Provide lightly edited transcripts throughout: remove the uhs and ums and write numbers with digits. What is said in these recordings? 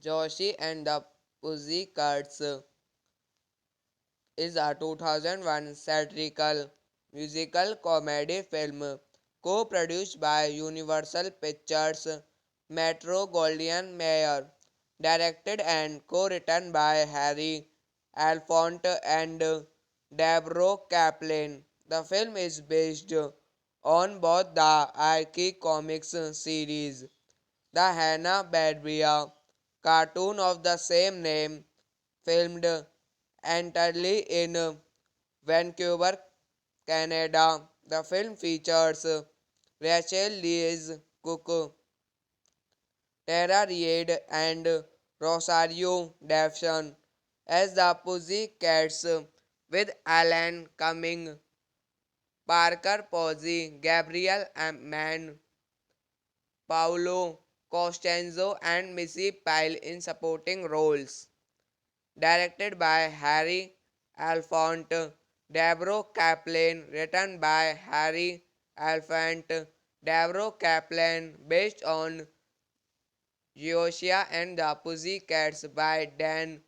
Joshi and the Pussycats is a 2001 satirical musical comedy film co-produced by Universal Pictures Metro-Goldwyn-Mayer, directed and co-written by Harry Alphonte and Deborah Kaplan. The film is based on both the Archie Comics series, the Hanna-Barbera cartoon of the same name, filmed entirely in Vancouver, Canada. The film features Rachel Louise Cook, Tara Reid, and Rosario Dawson as the Pussycats, with Alan Cumming, Parker Posey, Gabriel Mann, Paolo Costanzo, and Missy Pyle in supporting roles. Directed by Harry Alphonte, Deborah Kaplan, written by Harry Alphonte, Deborah Kaplan, based on Joshua and the Pussycats by Dan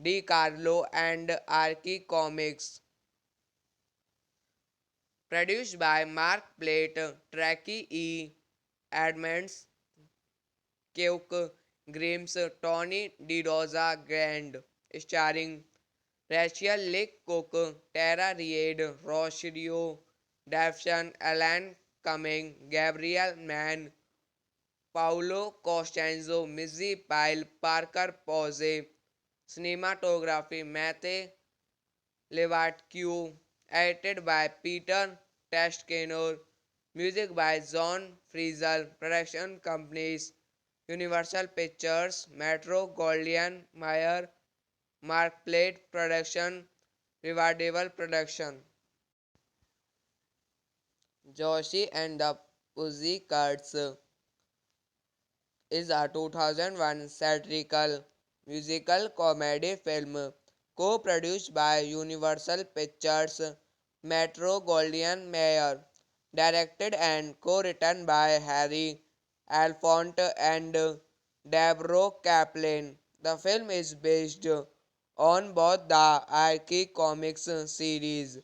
DiCarlo and Archie Comics. Produced by Mark Plate, Tracy E. Edmonds, Keok Grimes, Tony DiDosa Grand, starring Rachel Leigh Cook, Tara Reid, Rosario Dawson, Alan Cumming, Gabriel Mann, Paolo Costanzo, Missy Pyle, Parker Posey. Cinematography Matthew Levatque, edited by Peter Tascano, music by John Frizzell, production companies Universal Pictures, Metro Goldwyn Mayer, Mark Plate Production, Riverdale Production. Joshi and the Pussycats is a 2001 satirical musical comedy film co-produced by Universal Pictures Metro-Goldwyn-Mayer, directed and co-written by Harry Alphonte and Deborah Kaplan. The film is based on both the Archie Comics series,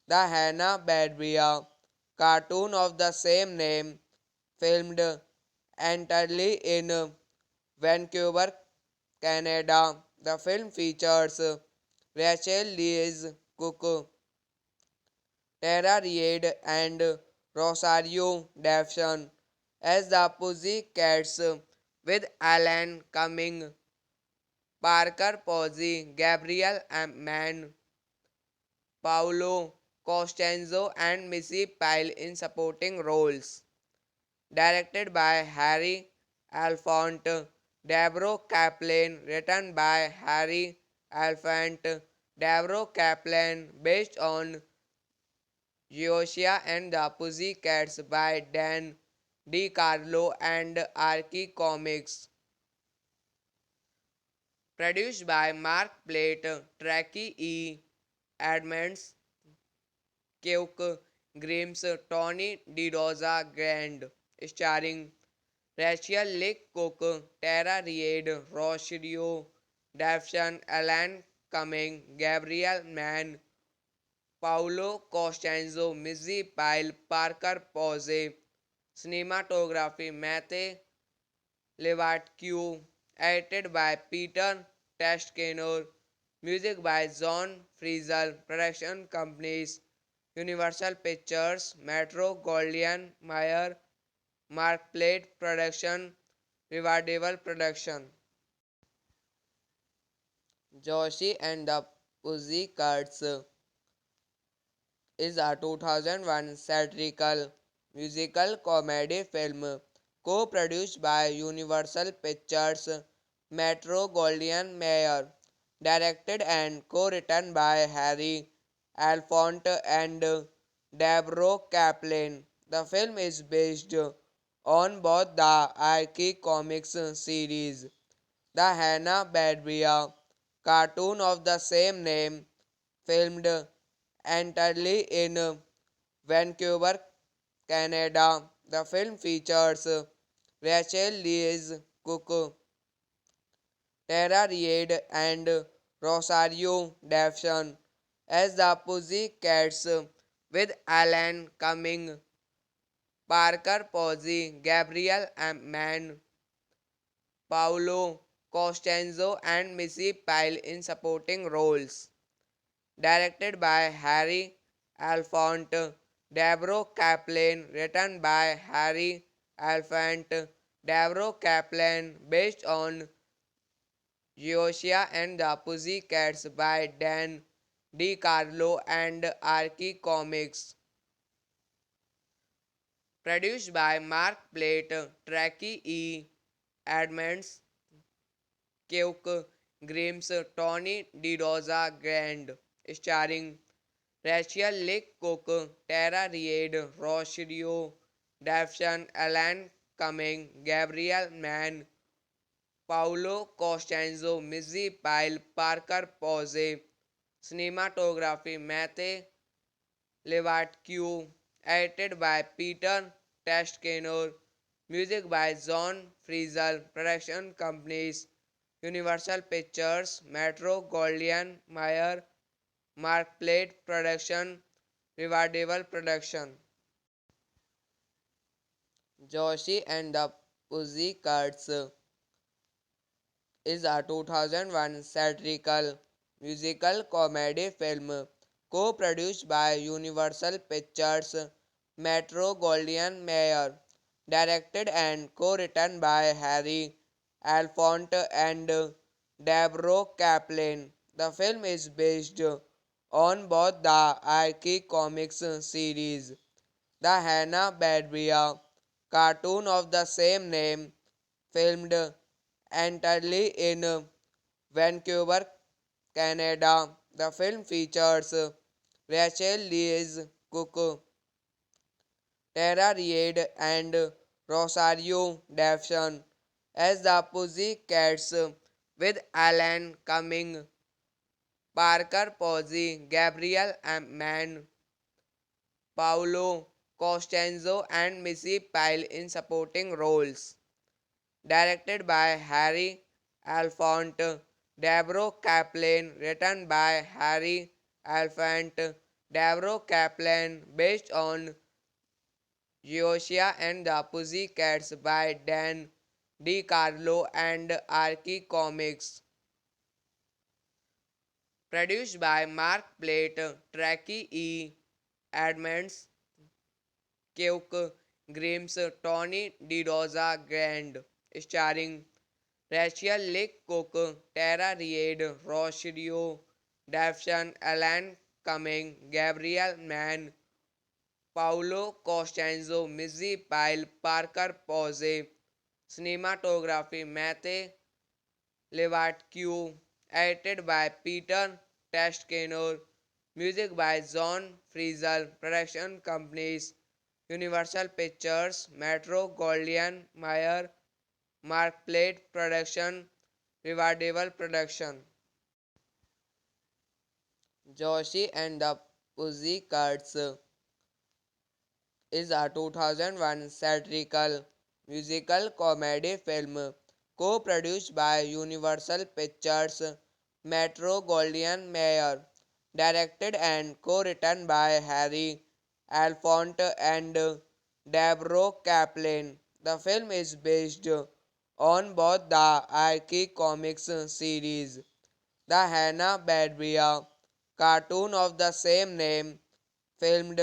the Hanna-Barbera cartoon of the same name, filmed entirely in Vancouver, Canada. The film features Rachel Louise Cook, Tara Reid, and Rosario Dawson as the Pussycats, with Alan Cumming, Parker Posey, Gabriel Mann, Paolo Costanzo, and Missy Pyle in supporting roles. Directed by Harry Alphonse, Deborah Kaplan, written by Harry Alphonse, Deborah Kaplan, based on Yoshia and the Pussycats by Dan DiCarlo and Archie Comics. Produced by Mark Plate, Tracy E. Edmonds, Keok Grimes, Tony DiRosa Grand, starring Rachel Lick Cook, Tara Reid, Rosario Dawson, Alan Cumming, Gabriel Mann, Paolo Costanzo, Missy Pyle, Parker Posey. Cinematography Matthew Levatque, edited by Peter Tascano, music by John Frizzell, production companies Universal Pictures, Metro Goldwyn Mayer, Mark Plate Production, Riverdale Production. Josie and the Pussycats is a 2001 satirical musical comedy film co-produced by Universal Pictures Metro Goldwyn Mayer, directed and co-written by Harry Alphonse and Deborah Kaplan. The film is based on both the Archie Comics series, the Hanna-Barbera cartoon of the same name, filmed entirely in Vancouver, Canada. The film features Rachel Louise Cook, Tara Reid, and Rosario Dawson as the Pussycats, with Alan Cumming, Parker Posey, Gabriel Mann, Paolo Costanzo, and Missy Pyle in supporting roles. Directed by Harry Alphonse, Deborah Kaplan, written by Harry Alphonse, Deborah Kaplan, based on Yoshia and the Pussycats by Dan DiCarlo and Archie Comics. Produced by Mark Plate, Tracy E. Edmonds, Keok Grimes, Tony DiRosa Grand, starring Rachel Lick Cook, Tara Reid, Rosario Dawson, Alan Cumming, Gabriel Mann, Paolo Costanzo, Missy Pyle, Parker Posey. Cinematography Matthew Levatque, edited by Peter Tascano, music by John Frizzell, production companies Universal Pictures, Metro Goldwyn Mayer, Mark Plate Production, Riverdale Production. Josie and the Pussycats is a 2001 satirical musical comedy film co-produced by Universal Pictures Metro Goldwyn Mayer, directed and co-written by Harry Alphonse and Deborah Kaplan. The film is based on both the Archie Comics series, the Hanna-Barbera cartoon of the same name, filmed entirely in Vancouver, Canada. The film features Rachel Louise Cook, Tara Reid, and Rosario Dawson as the Pussycats, with Alan Cumming, Parker Posey, Gabriel Mann, Paolo Costanzo, and Missy Pyle in supporting roles. Directed by Harry Alphonse, Deborah Kaplan, written by Harry Alphonse, Deborah Kaplan, based on Yoshia and the Pussycats by Dan DiCarlo and Archie Comics. Produced by Mark Plate, Tracy E. Edmonds, Keok Grimes, Tony DiDosa Grand, starring Rachel Lick Cook, Tara Reid, Rosario Dawson, Alan Cumming, Gabriel Mann, Paolo Costanzo, Missy Pyle, Parker Posey, cinematography Matthew Levatque, edited by Peter Tascano, music by John Frizzle, production companies Universal Pictures, Metro Goldwyn Mayer, Mark Plate Production, Riverdale Production. Josie and the Pussycats is a 2001 satirical musical comedy film co-produced by Universal Pictures Metro Goldwyn Mayer, directed and co-written by Harry Alphonte and Deborah Kaplan. The film is based on both the Archie Comics series, the Hanna-Barbera cartoon of the same name, filmed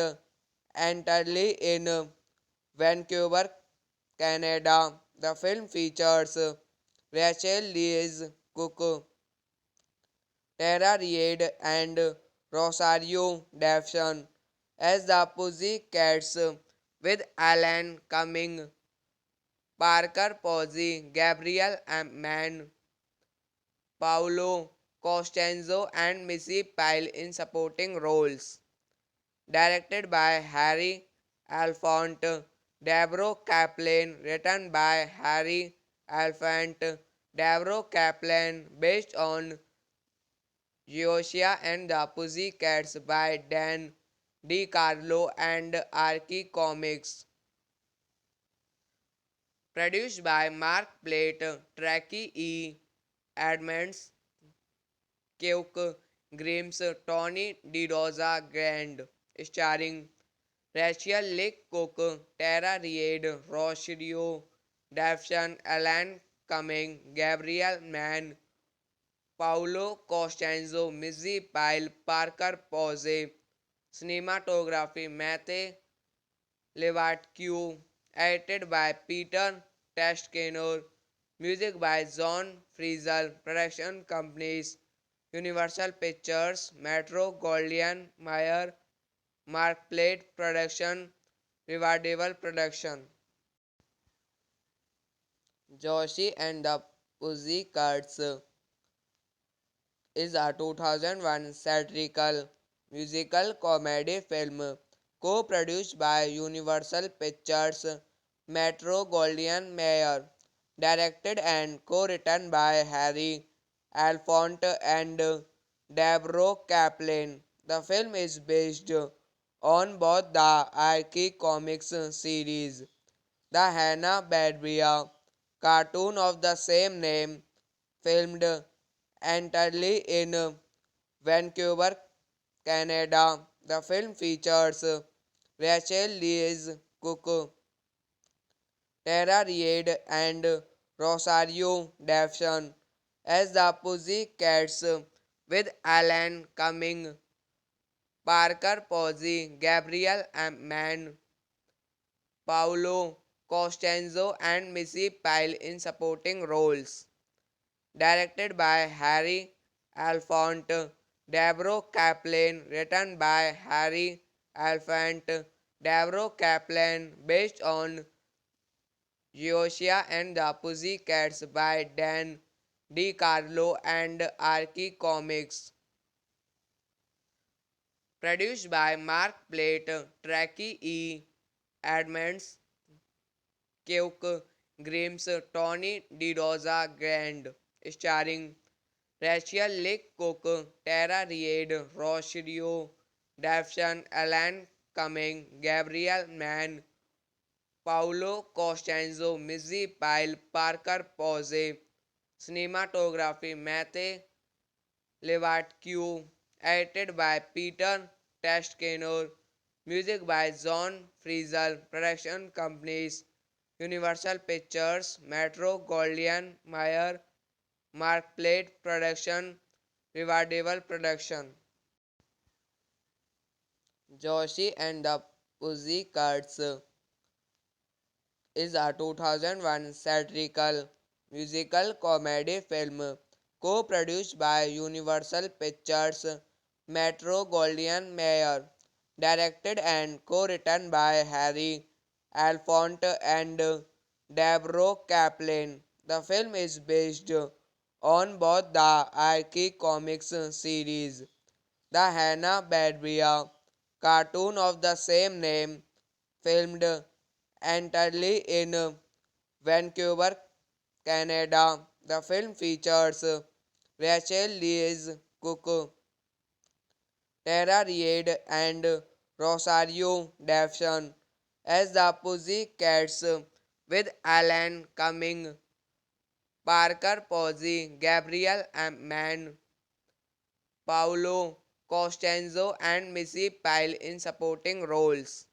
entirely in Vancouver, Canada. The film features Rachel Louise Cook, Tara Reid, and Rosario Dawson as the Pussycats, with Alan Cumming, Parker Posey, Gabriel Mann, Paolo Costanzo, and Missy Pyle in supporting roles. Directed by Harry Alphonte, Deborah Kaplan, written by Harry Alphonte, Deborah Kaplan, based on Joshua and the Pussycats by Dan DiCarlo and Archie Comics. Produced by Mark Plate, Tracy E. Edmonds, Keok Grimes, Tony DiDosa Grand, starring Rachel Lick Cook, Tara Reid, Rosario Dawson, Alan Cumming, Gabriel Mann, Paolo Costanzo, Missy Pyle, Parker Posey, cinematography Matthew Levatque, edited by Peter Tascano, music by John Frizzle, production companies Universal Pictures, Metro Goldwyn Mayer, Mark Plate Production, Riverdale Production. Josie and the Pussycats is a 2001 satirical musical comedy film co-produced by Universal Pictures Metro Goldwyn Mayer, directed and co-written by Harry Alphonte and Deborah Kaplan. The film is based on both the Archie Comics series, the Hanna-Barbera cartoon of the same name, filmed entirely in Vancouver, Canada. The film features Rachel Louise Cook, Tara Reid, and Rosario Dawson as the Pussycats, with Alan Cumming, Parker Posey, Gabriel Mann, Paolo Costanzo, and Missy Pyle in supporting roles. Directed by Harry Alphonte, Deborah Kaplan, written by Harry Alphonte, Deborah Kaplan, based on Joshua and the Pussycats by Dan DiCarlo and Archie Comics. Produced by Mark Plate, Tracy E. Edmonds, Keok Grimes, Tony DiDosa Grand, starring Rachel Lick Cook, Tara Reid, Rosario Dawson, Alan Cumming, Gabriel Mann, Paolo Costanzo, Missy Pyle, Parker Posey, cinematography Matthew Levatque, edited by Peter Tascano, music by John Frizzle, production companies Universal Pictures, Metro Goldwyn Mayer, Mark Plate Production, Rewardable production. Joshi and the Pussycats is a 2001 satirical musical comedy film co-produced by Universal Pictures Metro-Goldwyn-Mayer, directed and co-written by Harry Alphonte and Deborah Kaplan. The film is based on both the Archie Comics series, the Hanna-Barbera cartoon of the same name, filmed entirely in Vancouver, Canada. The film features Rachel Louise Cook, Tara Reid, and Rosario Dawson as the Pussycats, with Alan Cumming, Parker Posey, Gabriel Mann, Paolo Costanzo, and Missy Pyle in supporting roles.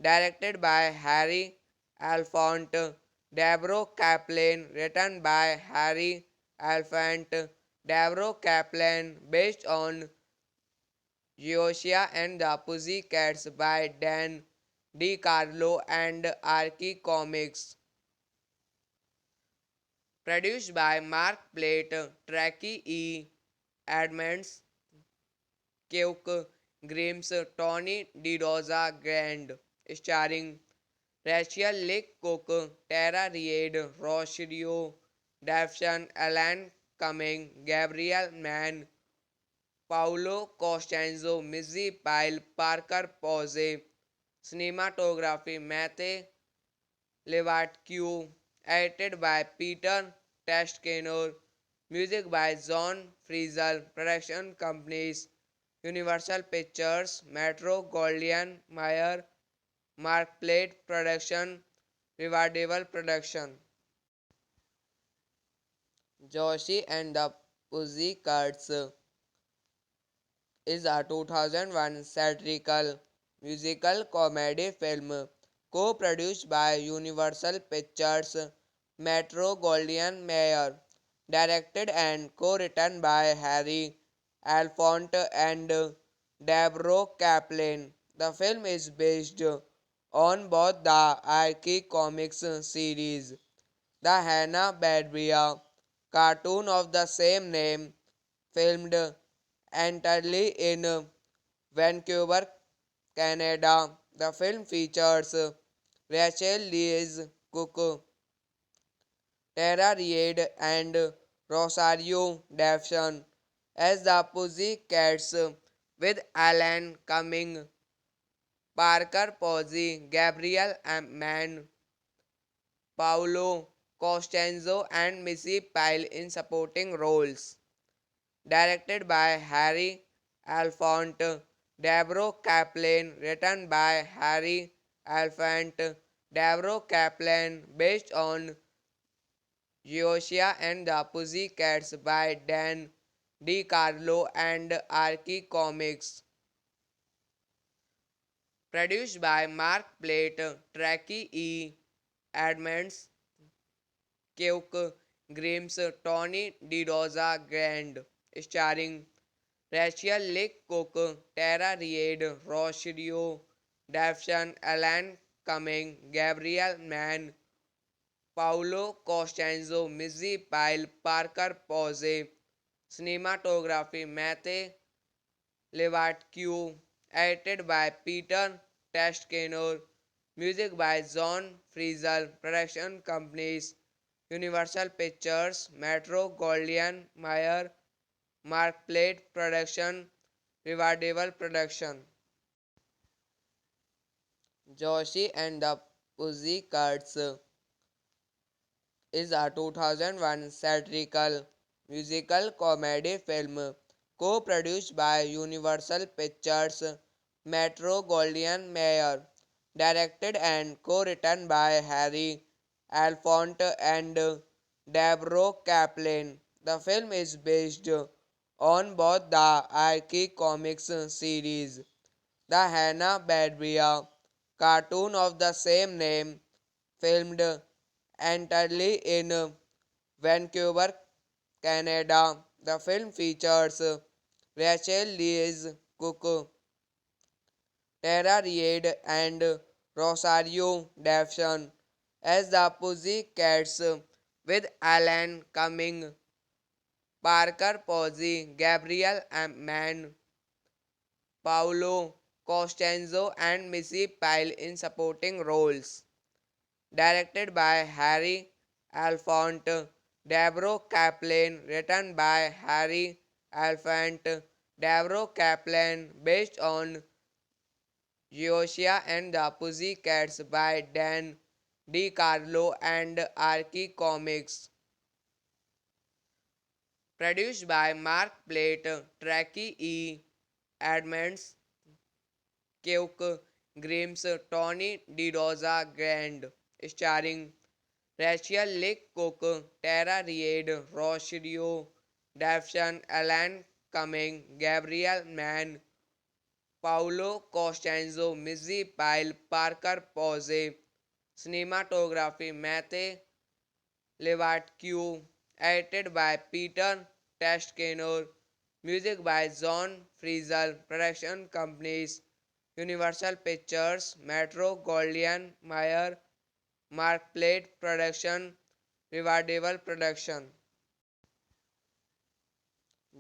Directed by Harry Alphonte, Deborah Kaplan, written by Harry Alphonte, Deborah Kaplan, based on Geosia and the Pussycats by Dan DiCarlo and Archie Comics. Produced by Mark Plate, Tracy E. Edmonds, Keok Grimes, Tony DiRosa Grand, starring Rachel Leigh Cook, Tara Reid, Rosario Dawson, Alan Cumming, Gabriel Mann, Paolo Costanzo, Missy Pyle, Parker Posey. Cinematography Matthew Levatque, edited by Peter Tascador, music by John Frizzell, production companies Universal Pictures, Metro Goldwyn Mayer, Mark Plate Production, Rewardable Production. Joshi and the Pussycats is a 2001 satirical musical comedy film co-produced by Universal Pictures Metro-Goldwyn-Mayer, directed and co-written by Harry Alphonte and Deborah Kaplan. The film is based on both the Archie Comics series, the Hanna-Barbera cartoon of the same name, filmed entirely in Vancouver, Canada. The film features Rachel Louise Cook, Tara Reid, and Rosario Dawson as the Pussycats, with Alan Cumming, Parker Posey, Gabriel Mann, Paolo Costanzo, and Missy Pyle in supporting roles. Directed by Harry Alphonte, Deborah Kaplan, written by Harry Alphonte, Deborah Kaplan, based on Geosia and the Pussycats by Dan DiCarlo and Archie Comics. Produced by Mark Plate, Tracy E. Edmonds, Keok Grimes, Tony DiRosa Grand, starring Rachel Leigh Cook, Tara Reid, Rosario Dawson, Alan Cumming, Gabriel Mann, Paolo Costanzo, Missy Pyle, Parker Posey. Cinematography Matthew Levatque, edited by Peter Tascador, music by John Frizzell, production companies Universal Pictures, Metro Goldwyn Mayer, Mark Plate Production, Rewardable Production. Joshi and the Pussycats is a 2001 satirical musical comedy film co-produced by Universal Pictures Metro-Goldwyn-Mayer, directed and co-written by Harry Alphonte and Deborah Kaplan. The film is based on both the Archie Comics series, the Hanna-Barbera cartoon of the same name, filmed entirely in Vancouver, Canada. The film features Rachel Louise Cook, Tara Reid, and Rosario Dawson as the Pussycats, with Alan Cumming, Parker Posey, Gabriel Mann, Paolo Costanzo, and Missy Pyle in supporting roles. Directed by Harry Alphonse, Deborah Kaplan, written by Harry Alphonse, Deborah Kaplan, based on Yoshia and the Pussycats by Dan DiCarlo and Archie Comics. Produced by Mark Plate, Tracy E. Edmonds, Keok Grimes, Tony DiRosa Grand, starring Rachel Lick Cook, Tara Reid, Rosario Dawson, Alan Cumming, Gabriel Mann, Paolo Costanzo, Missy Pyle, Parker Posey. Cinematography Matthew Levatque, edited by Peter Tascano, music by John Frizzell, production companies Universal Pictures, Metro Goldwyn Mayer, Mark Plate Production, Riverdale Production.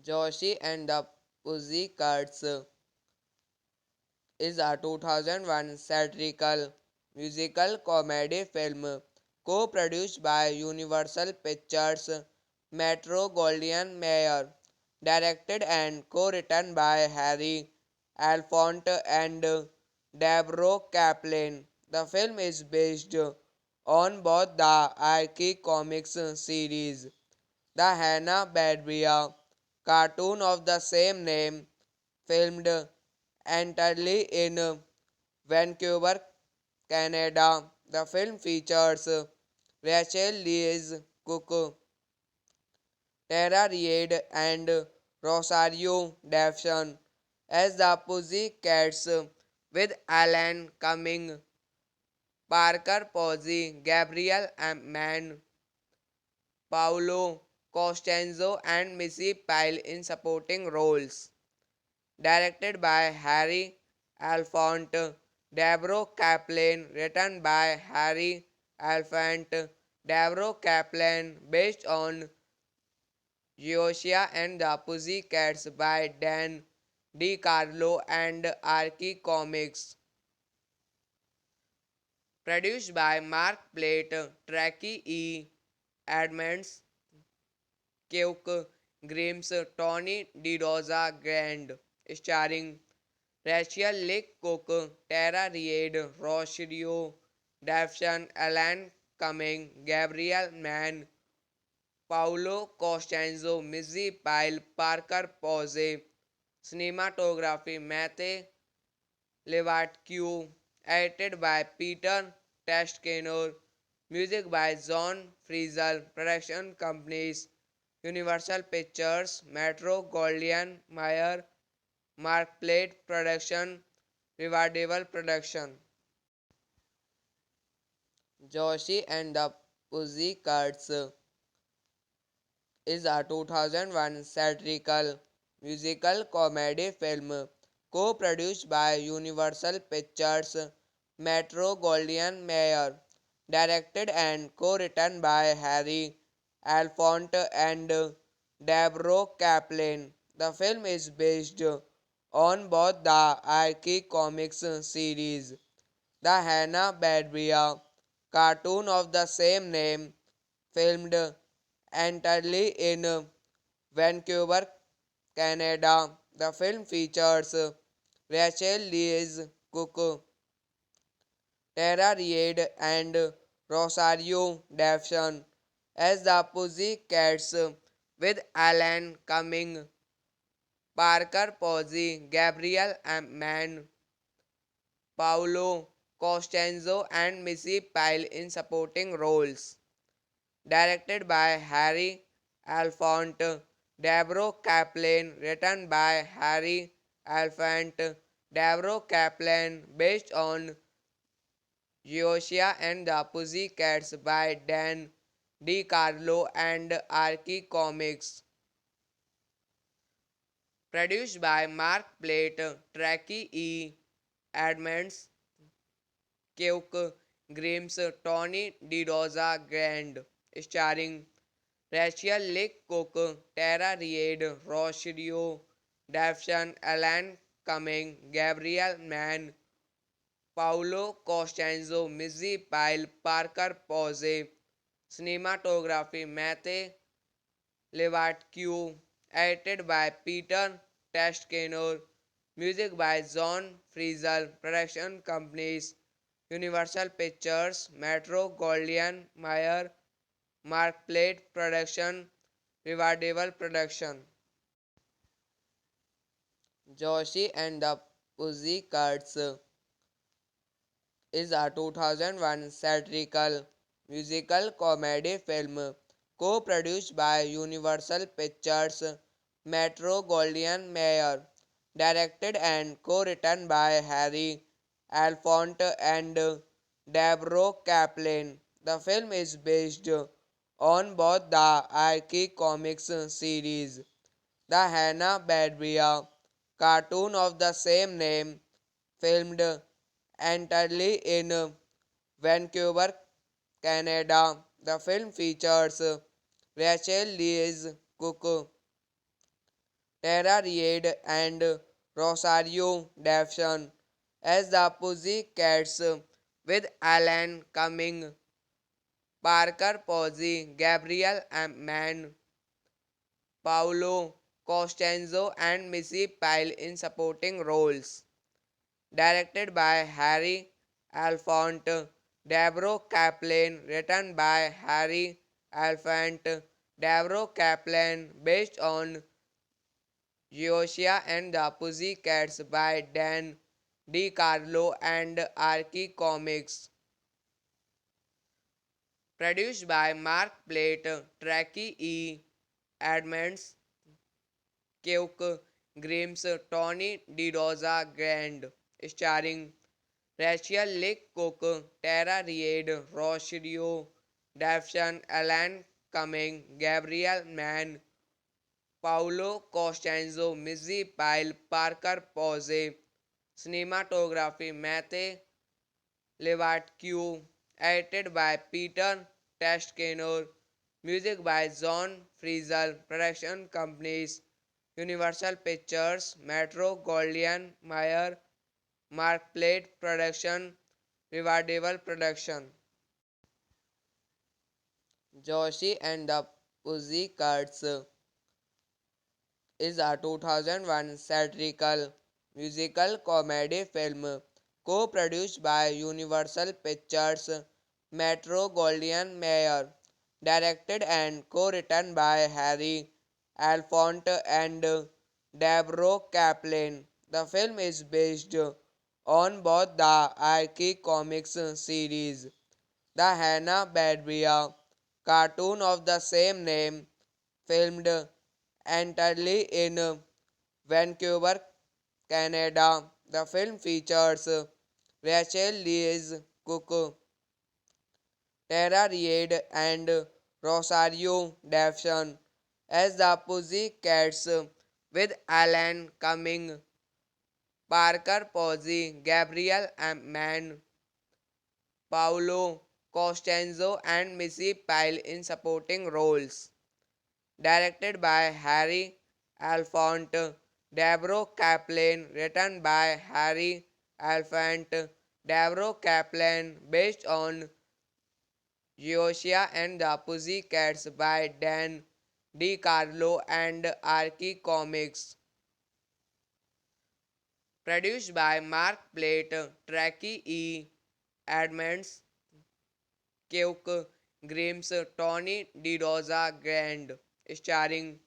Josie and the Pussycats is a 2001 satirical musical comedy film co-produced by Universal Pictures Metro Goldwyn Mayer, directed and co-written by Harry Alphonse and Deborah Kaplan. The film is based on both the Archie Comics series, the Hanna-Barbera cartoon of the same name, filmed entirely in Vancouver, Canada. The film features Rachel Louise Cook, Tara Reid, and Rosario Dawson as the Pussycats, with Alan Cumming, Parker Posey, Gabriel Mann, Paolo Costanzo, and Missy Pyle in supporting roles. Directed by Harry Alphonse, Deborah Kaplan, written by Harry Alphonse, Deborah Kaplan, based on Yoshia and the Pussycats by Dan DiCarlo and Archie Comics. Produced by Mark Plate, Tracy E. Edmonds, Keok Grimes, Tony DiRosa Grand, starring Rachel Lick Cook, Tara Reid, Rosario Dawson, Alan Cumming, Gabriel Mann, Paolo Costanzo, Missy Pyle, Parker Posey. Cinematography Matthew Levatque, edited by Peter Tascano, music by John Frizzell, production companies Universal Pictures, Metro Goldwyn Mayer, Mark Plate Production, Riverdale Production. Josie and the Pussycats is a 2001 satirical musical comedy film co-produced by Universal Pictures Metro Goldwyn Mayer, directed and co-written by Harry Alphonse and Deborah Kaplan. The film is based on both the Archie Comics series, the Hanna-Barbera cartoon of the same name, filmed entirely in Vancouver, Canada. The film features Rachel Louise Cook, Tara Reid, and Rosario Dawson as the Pussycats, with Alan Cumming, Parker Posey, Gabriel Mann, Paolo Costanzo, and Missy Pyle in supporting roles. Directed by Harry Alphonse, Deborah Kaplan, written by Harry Alphonse, Deborah Kaplan, based on Yoshia and the Pussycats by Dan DiCarlo and Archie Comics. Produced by Mark Plate, Tracy E. Edmonds, Keok Grimes, Tony DiRosa Grand, starring Rachel Lick Cook, Tara Reid, Rosario Dawson, Alan Cumming, Gabriel Mann, Paolo Costanzo, Missy Pyle, Parker Posey, cinematography Matthew Levatque, edited by Peter Tascano, music by John Frizzle, production companies Universal Pictures, Metro Goldwyn Mayer, Mark Plate Production, Riverdale Production. Josie and the Pussycats is a 2001 satirical musical comedy film co-produced by Universal Pictures Metro Goldwyn Mayer, directed and co-written by Harry Alphonte and Deborah Kaplan. The film is based on both the Archie Comics series, the Hanna-Barbera cartoon of the same name, filmed entirely in Vancouver, Canada. The film features Rachel Louise Cook, Tara Reid, and Rosario Dawson as the Pussycats, with Alan Cumming, Parker Posey, Gabriel Mann, Paolo Costanzo, and Missy Pyle in supporting roles. Directed by Harry Alphonte, Deborah Kaplan, written by Harry Alphonte, Deborah Kaplan, based on Joshua and the Pussycats by Dan DiCarlo and Archie Comics. Produced by Mark Plate, Tracy E. Edmonds, Keok Grimes, Tony DiRosa Grand, starring Rachel Lick Cook, Tara Reid, Rosario Dawson, Alan Cumming, Gabriel Mann, Paolo Costanzo, Missy Pyle, Parker Posey, cinematography Matthew Levatque, edited by Peter Tascano, music by John Frizzle, production companies Universal Pictures, Metro Goldwyn Mayer, Mark Plate Production, Riverdale Production. Josie and the Pussycats is a 2001 satirical musical comedy film co-produced by Universal Pictures Metro Goldwyn Mayer, directed and co-written by Harry Alphonte and Deborah Kaplan. The film is based on both the Archie Comics series, the Hanna-Barbera cartoon of the same name, filmed entirely in Vancouver, Canada. The film features Rachel Louise Cook, Tara Reid, and Rosario Dawson as the Pussycats, with Alan Cumming, Parker Posey, Gabriel Mann, Paolo Costanzo, and Missy Pyle in supporting roles. Directed by Harry Alphonte, Deborah Kaplan, written by Harry Alphonte, Deborah Kaplan, based on Joshua and the Pussycats by Dan DiCarlo and Archie Comics. Produced by Mark Plate, Tracy E. Edmonds, Keok Grimes, Tony DiRosa Grand, starring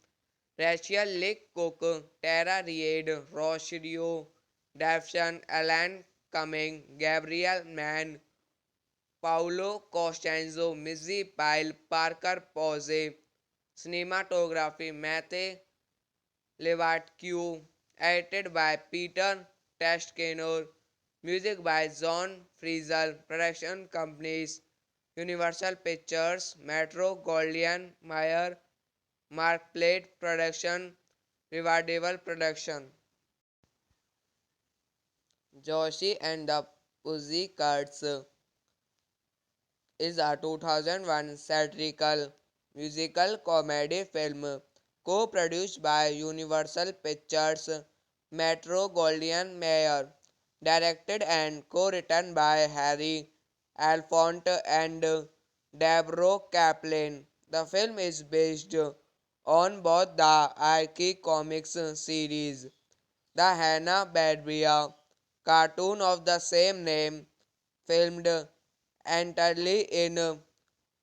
Rachel Lick Cook, Tara Reid, Rosario Dawson, Alan Cumming, Gabriel Mann, Paolo Costanzo, Missy Pyle, Parker Posey, cinematography Matthew Levatque, edited by Peter Tascano, music by John Frizzle, production companies Universal Pictures, Metro Goldwyn Mayer, Mark Plate Production, Rewardable production. Joshi and the Pussycats is a 2001 satirical musical comedy film co-produced by Universal Pictures Metro-Goldwyn-Mayer, directed and co-written by Harry Alphonte and Deborah Kaplan. The film is based on both the Archie Comics series, the Hanna-Barbera cartoon of the same name, filmed entirely in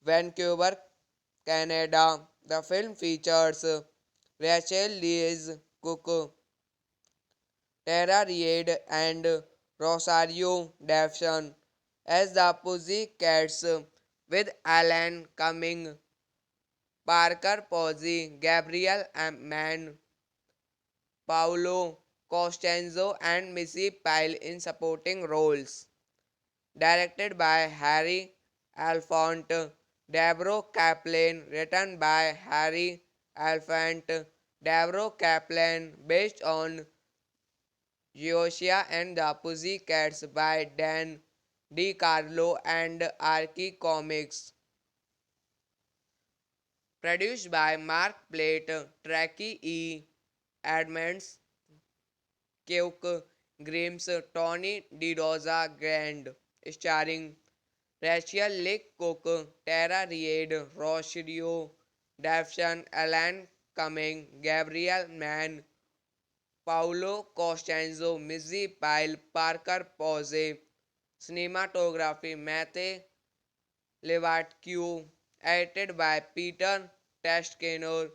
Vancouver, Canada. The film features Rachel Louise Cook, Tara Reid, and Rosario Dawson as the Pussycats, with Alan Cumming, Parker Posey, Gabriel Mann, Paolo Costanzo, and Missy Pyle in supporting roles. Directed by Harry Alphonte, Deborah Kaplan, written by Harry Alphonte, Deborah Kaplan, based on Joshua and the Pussycats by Dan DiCarlo and Archie Comics. Produced by Mark Plate, Tracy E. Edmonds, Keok Grimes, Tony DiRosa Grand, starring Rachel Leigh Cook, Tara Reid, Rosario Dawson, Alan Cumming, Gabriel Mann, Paolo Costanzo, Missy Pyle, Parker Posey. Cinematography Matthew Levatque, edited by Peter Tascano,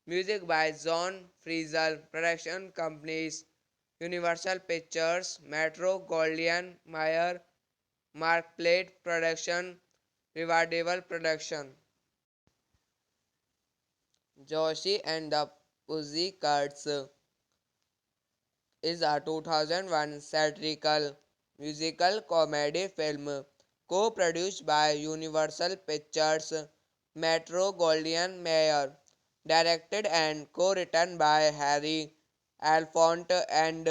music by John Frizzell, production companies Universal Pictures, Metro Goldwyn Mayer, Mark Plate Production, Rewardable Production. Joshi and the Pussycats is a 2001 satirical musical comedy film co-produced by Universal Pictures Metro Goldwyn Mayer, directed and co-written by Harry Alphonte and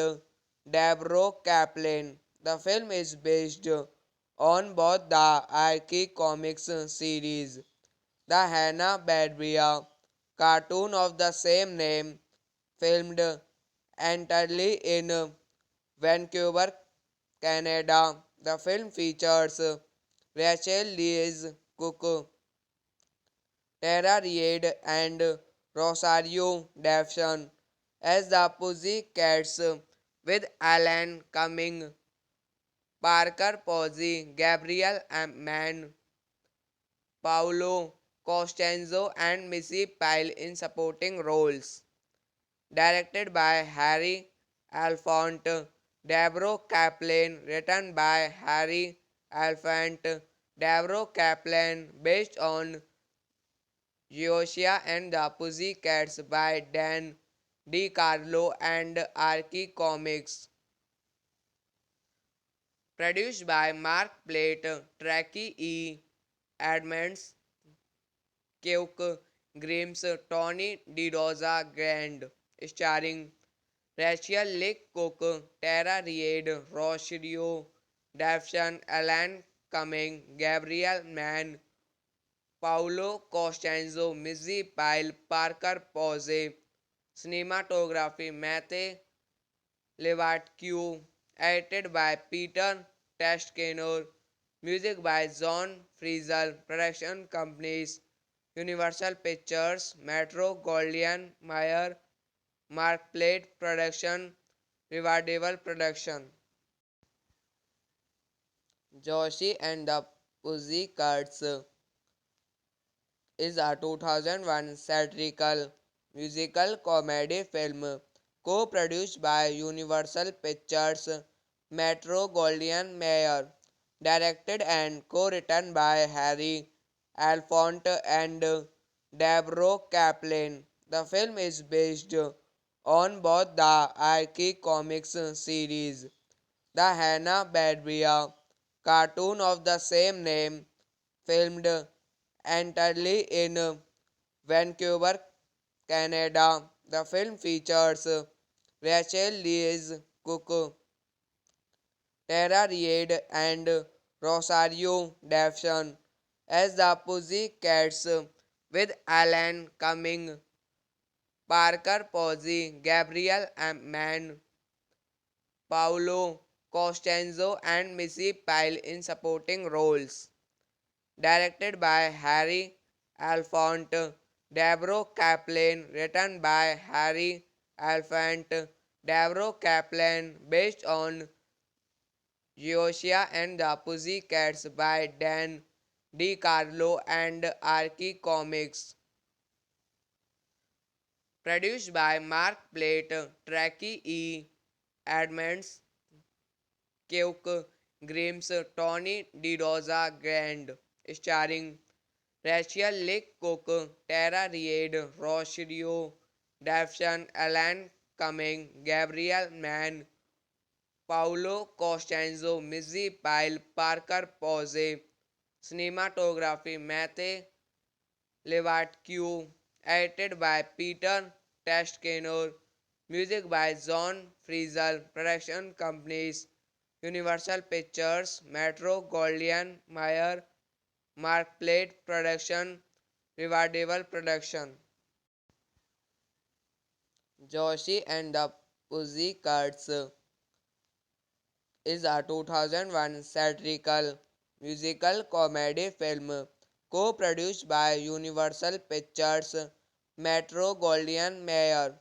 Deborah Kaplan. The film is based on both the Archie Comics series, the Hanna-Barbera cartoon of the same name, filmed entirely in Vancouver, Canada. The film features Rachel Louise Cook, Tara Reid, and Rosario Dawson as the Pussycats, with Alan Cumming, Parker Posey, Gabriel Mann, Paolo Costanzo, and Missy Pyle in supporting roles. Directed by Harry Alphonte, Deborah Kaplan, written by Harry Alphonte, Deborah Kaplan, based on Joshua and the Pussycats by Dan DiCarlo and Archie Comics. Produced by Mark Plate, Tracy E. Edmonds, Keok Grimes, Tony DiRosa Grand, starring Rachel Leigh Cook, Tara Reid, Rosario Dawson, Alan Cumming, Gabriel Mann, Paolo Costanzo, Missy Pyle, Parker Posey. Cinematography Matthew Levatque, edited by Peter Tascano, music by John Frizzell, production companies Universal Pictures, Metro Goldwyn Mayer, Mark Plate Production, Rewardable Production. Joshi and the Pussycats is a 2001 satirical musical comedy film co-produced by Universal Pictures Metro Goldwyn Mayer, directed and co-written by Harry Alphonte and Deborah Kaplan. The film is based on both the Archie Comics series, the Hanna-Barbera cartoon of the same name, filmed entirely in Vancouver, Canada. The film features Rachel Lee Cook, Tara Reid, and Rosario Dawson as the Pussycats, with Alan Cumming, Parker Posey, Gabriel Mann, Paolo Costanzo, and Missy Pyle in supporting roles. Directed by Harry Alphonte, Deborah Kaplan, written by Harry Alphonte, Deborah Kaplan, based on Geosia and the Pussycats by Dan DiCarlo and Archie Comics. Produced by Mark Plate, Tracy E. Edmonds, Keok Grimes, Tony DiRosa Grand, starring Rachel Leigh Cook, Tara Reid, Rosario Dawson, Alan Cumming, Gabriel Mann, Paolo Costanzo, Missy Pyle, Parker Posey. Cinematography Matthew Levatque, edited by Peter Tascador, music by John Frizzell, production companies Universal Pictures, Metro Goldwyn Mayer, Mark Plate Production, Riverdale Production. Josie and the Pussycats is a 2001 satirical musical comedy film co-produced by Universal Pictures, Metro Goldwyn Mayer,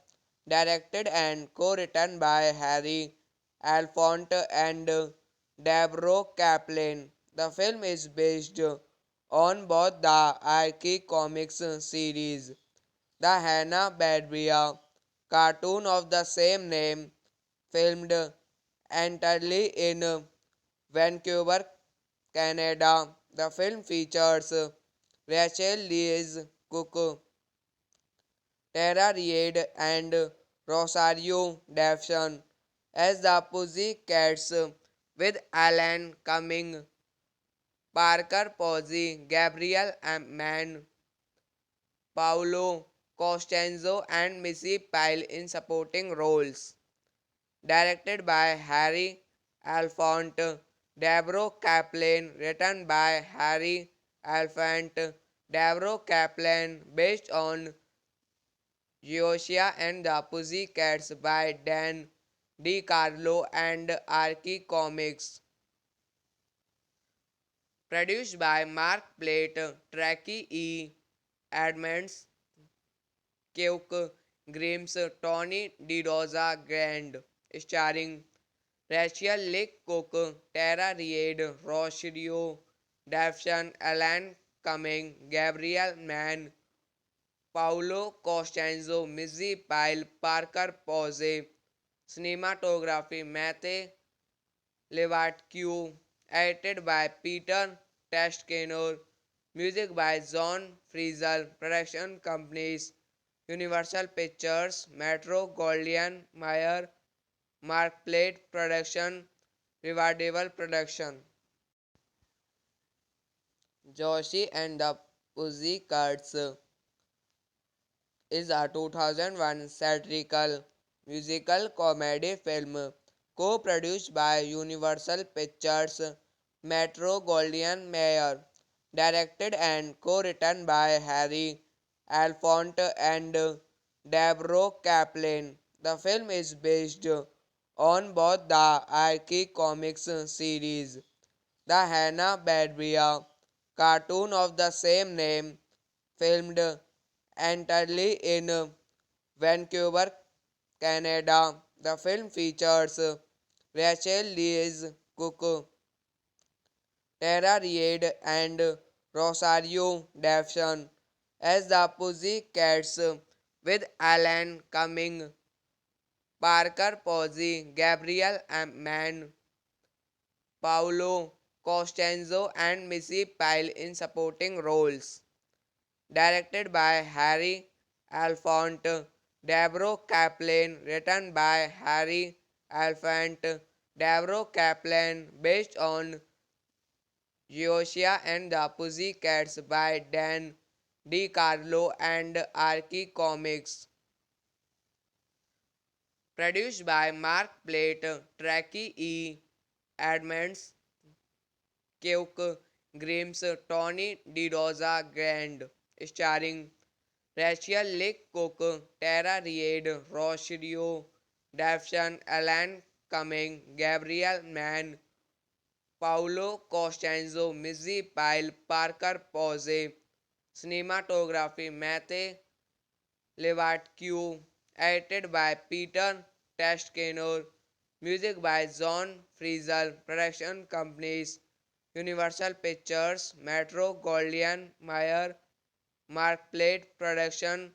directed and co-written by Harry Alphonte and Deborah Kaplan. The film is based on both the Archie Comics series, the Hanna-Barbera cartoon of the same name, filmed entirely in Vancouver, Canada. The film features Rachel Lee Cook, Tara Reid, and Rosario Dawson as the Pussycats, with Alan Cumming, Parker Posey, Gabriel Mann, Paolo Costanzo, and Missy Pyle in supporting roles. Directed by Harry Alphonte, Deborah Kaplan, written by Harry Alphonte, Deborah Kaplan, based on Geosia and the Pussycats by Dan DiCarlo and Archie Comics. Produced by Mark Plate, Tracy E. Edmonds, Keok Grimes, Tony DiRosa Grand, starring Rachel Leigh Cook, Tara Reid, Rosario Dawson, Alan Cumming, Gabriel Mann, Paolo Costanzo, Missy Pyle, Parker Posey. Cinematography Matthew Levatque, edited by Peter Tascador, music by John Frizzell, production companies Universal Pictures, Metro Goldwyn Mayer, Mark Plate Production, Riverdale Production. Josie and the Pussycats is a 2001 satirical musical comedy film co-produced by Universal Pictures, Metro Goldwyn Mayer, directed and co-written by Harry Alphonte and Deborah Kaplan. The film is based on both the Archie Comics series, the Hanna-Barbera cartoon of the same name, filmed entirely in Vancouver, Canada. The film features Rachel Lee Cook, Tara Reid, and Rosario Dawson as the Pussycats, with Alan Cumming, Parker Posey, Gabriel Mann, Paolo Costanzo, and Missy Pyle in supporting roles. Directed by Harry Alphonte, Deborah Kaplan, written by Harry Alphonte, Deborah Kaplan, based on Geosia and the Pussycats by Dan DiCarlo and Archie Comics. Produced by Mark Plate, Tracy E. Edmonds, Keok Grimes, Tony DiRosa Grand, starring Rachel Leigh Cook, Tara Reid, Rosario Dawson, Alan Cumming, Gabriel Mann, Paolo Costanzo, Missy Pyle, Parker Posey, cinematography Matthew Levatque, edited by Peter Tascano, music by John Frizzell, production companies Universal Pictures, Metro Goldwyn Mayer, Mark Plate Production,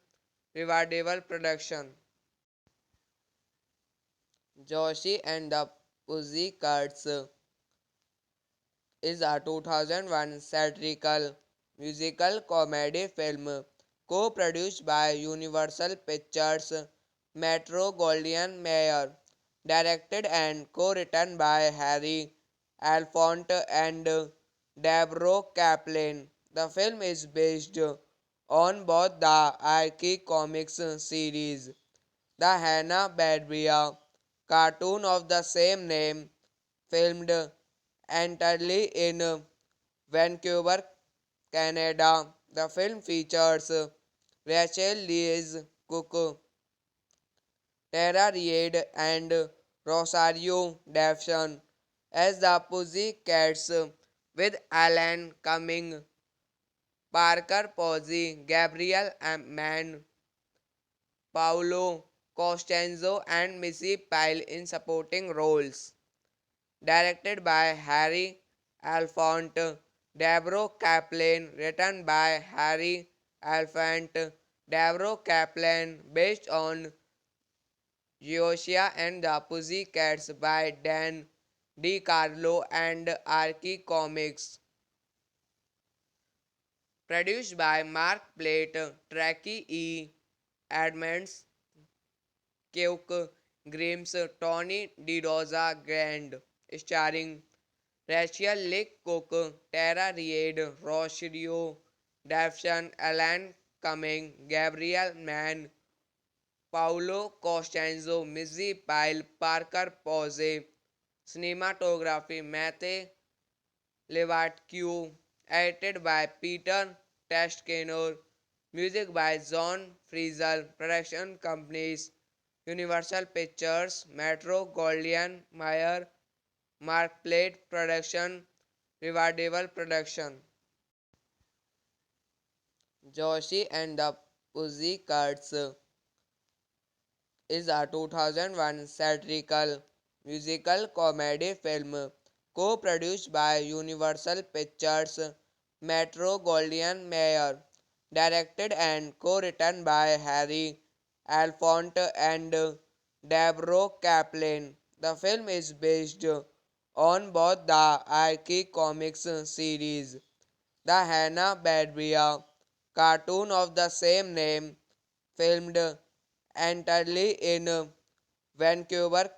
Riverdale Production. Josie and the Pussycats is a 2001 satirical musical comedy film co-produced by Universal Pictures Metro Goldwyn Mayer, directed and co-written by Harry Alphonte and Deborah Kaplan. The film is based on both the Archie Comics series, the Hanna-Barbera cartoon of the same name, filmed entirely in Vancouver, Canada. The film features Rachel Louise Cook, Tara Reid, and Rosario Dawson as the Pussycats, with Alan Cumming, Parker Posey, Gabriel Mann, Paolo Costanzo, and Missy Pyle in supporting roles. Directed by Harry Alphonte, Deborah Kaplan, written by Harry Alphonte, Deborah Kaplan, based on Geosia and the Pussycats by Dan DiCarlo and Archie Comics. Produced by Mark Plate, Tracy E. Edmonds, Keok Grimes, Tony DiRosa Grand, starring Rachel Leigh Cook, Tara Reid, Rosario Dawson, Alan Cumming, Gabriel Mann, Paolo Costanzo, Missy Pyle, Parker Posey, cinematography Matthew Levatque, edited by Peter Tascano, music by John Frizzell, production companies Universal Pictures, Metro Goldwyn Mayer, Mark Plate Production, Riverdale Production. Josie and the Pussycats is a 2001 satirical musical comedy film co-produced by Universal Pictures Metro Goldwyn Mayer, directed and co-written by Harry Alphonte and Deborah Kaplan. The film is based on both the Archie Comics series, the Hanna-Barbera cartoon of the same name, filmed entirely in Vancouver,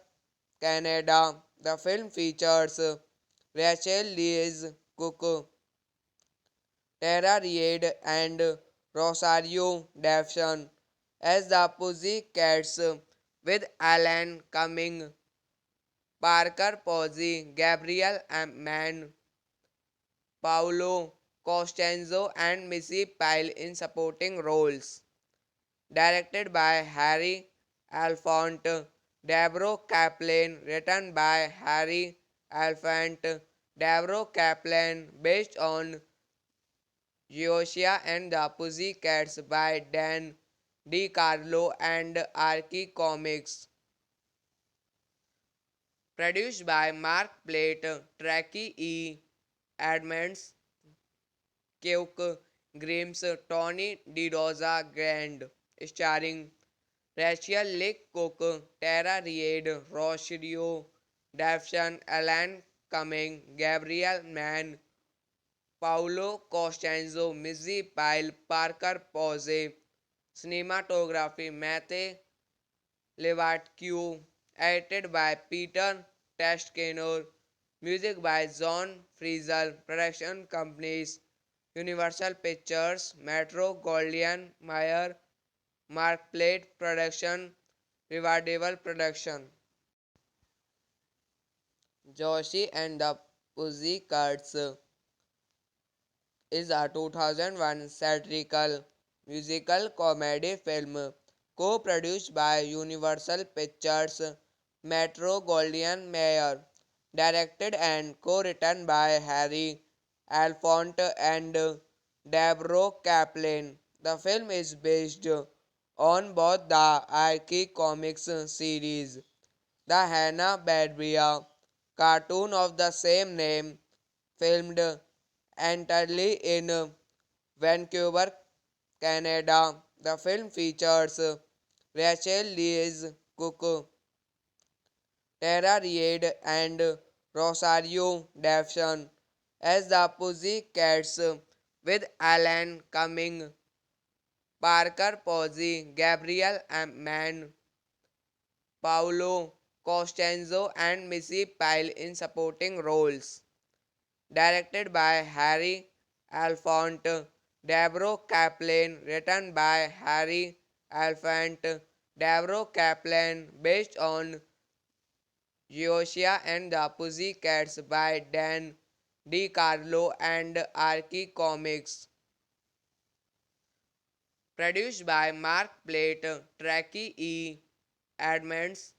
Canada. The film features Rachel Louise Cook, Tara Reid, and Rosario Dawson as the Pussycats, with Alan Cumming, Parker Posey, Gabriel Mann, Paolo Costanzo, and Missy Pyle in supporting roles. Directed by Harry Alphonte, Deborah Kaplan, written by Harry Alphonte, Deborah Kaplan, based on Geosia and the Pussycats by Dan DiCarlo and Archie Comics. Produced by Mark Plate, Tracy E. Edmonds, Keok Grimes, Tony DiRosa Grand, starring Rachel Leigh Cook, Tara Reid, Rosario Dawson, Alan Cumming, Gabriel Mann, Paolo Costanzo, Missy Pyle, Parker Posey, cinematography Matthew Levatque, edited by Peter Tascano, music by John Frizzell, production companies Universal Pictures, Metro Goldwyn Mayer, Mark Plate Production, Rewardable production. Joshi and the Pussycats is a 2001 satirical musical comedy film co-produced by Universal Pictures Metro-Goldwyn-Mayer, directed and co-written by Harry Alphonte and Deborah Kaplan. The film is based on both the Archie Comics series, the Hanna-Barbera cartoon of the same name, filmed entirely in Vancouver, Canada. The film features Rachel Louise Cook, Tara Reid, and Rosario Dawson as the Pussycats, with Alan Cumming, Parker Posey, Gabriel Mann, Paolo Costanzo, and Missy Pyle in supporting roles. Directed by Harry Alphonte, Deborah Kaplan, written by Harry Alphonte, Deborah Kaplan, based on Joshua and the Pussycats by Dan DiCarlo and Archie Comics. Produced by Mark Plate, Tracy E. Edmonds,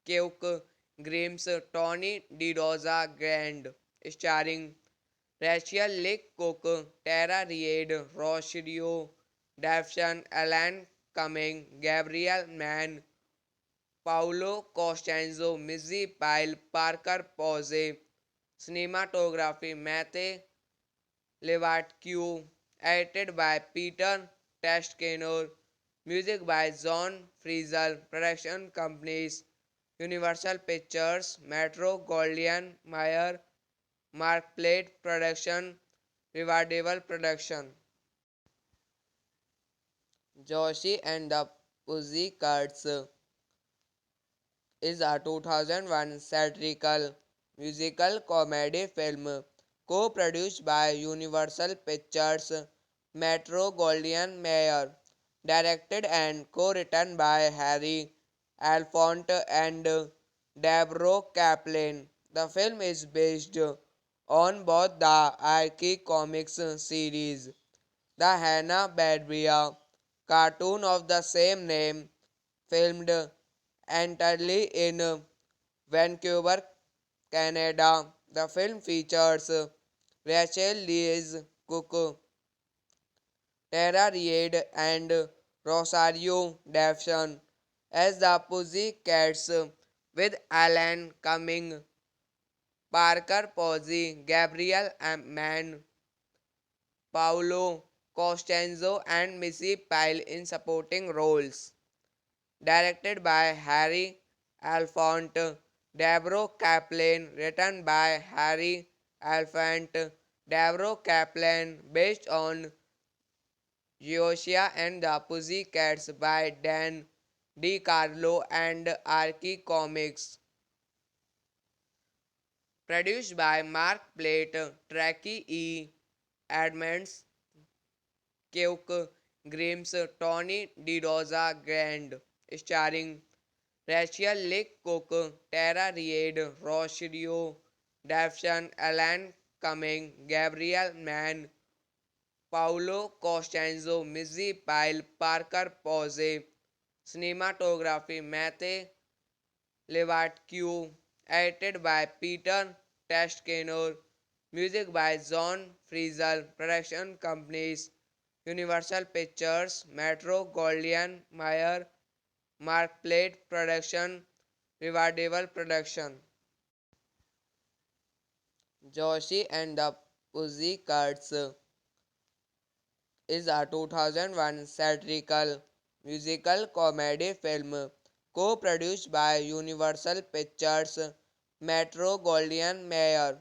Keok Grimes, Tony DiDosa Grand, starring Rachel Lick Cook, Tara Reid, Rosario Dawson, Alan Cumming, Gabriel Mann, Paolo Costanzo, Missy Pyle, Parker Posey. Cinematography Matthew Levatque, edited by Peter Tascano, music by John Frizzle, production companies Universal Pictures, Metro Goldwyn Mayer, Mark Plate Production, Rewardable Production. Joshi and the Pussycats is a 2001 satirical musical comedy film co-produced by Universal Pictures Metro Goldwyn Mayer, directed and co-written by Harry Alphonte and Deborah Kaplan. The film is based on both the Archie Comics series, the Hanna-Barbera cartoon of the same name, filmed entirely in Vancouver, Canada. The film features Rachel Louise Cook, Tara Reid, and Rosario Dawson as the Pussycats, with Alan Cumming, Parker Posey, Gabriel Mann, Paolo Costanzo, and Missy Pyle in supporting roles. Directed by Harry Alphonte, Deborah Kaplan, written by Harry Alphonte, Deborah Kaplan, based on Joshua and the Pussycats by Dan DiCarlo and Archie Comics. Produced by Mark Plate, Tracy E. Edmonds, Keok Grimes, Tony DiDosa Grand, starring Rachel Lick Cook, Tara Reid, Rosario Dawson, Alan Cumming, Gabriel Mann, Paolo Costanzo, Missy Pyle, Parker Posey. Cinematography Matthew Levatque, edited by Peter Tascano, music by John Frizzle, production companies Universal Pictures, Metro Goldwyn Mayer, Mark Plate Production, Rewardable Production. Joshi and the Pussycats is a 2001 satirical musical comedy film co-produced by Universal Pictures Metro Goldwyn Mayer,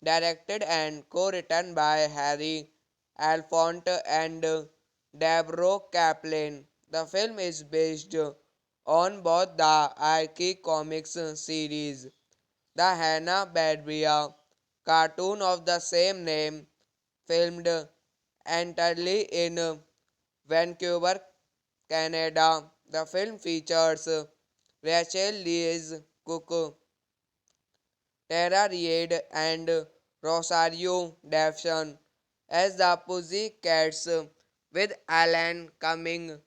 directed and co-written by Harry Alphonte and Deborah Kaplan. The film is based on both the Archie Comics series, the Hanna-Barbera cartoon of the same name, filmed entirely in Vancouver, Canada. The film features Rachel Lee Cook, Tara Reid, and Rosario Dawson as the Pussycats, with Alan Cumming,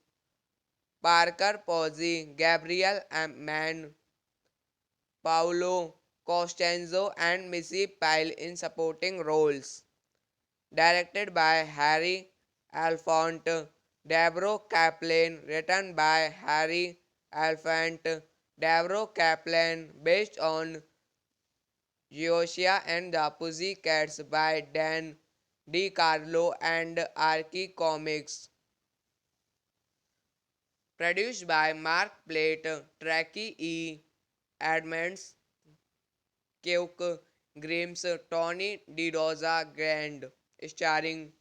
Parker Posey, Gabriel Mann, Paolo Costanzo, and Missy Pyle in supporting roles. Directed by Harry Alphonte, Deborah Kaplan, written by Harry Alphonte, Deborah Kaplan, based on Geosia and the Pussycats by Dan DiCarlo and Archie Comics. Produced by Mark Plate, Tracy E. Edmonds, Keok Grimes, Tony DiRosa Grand, starring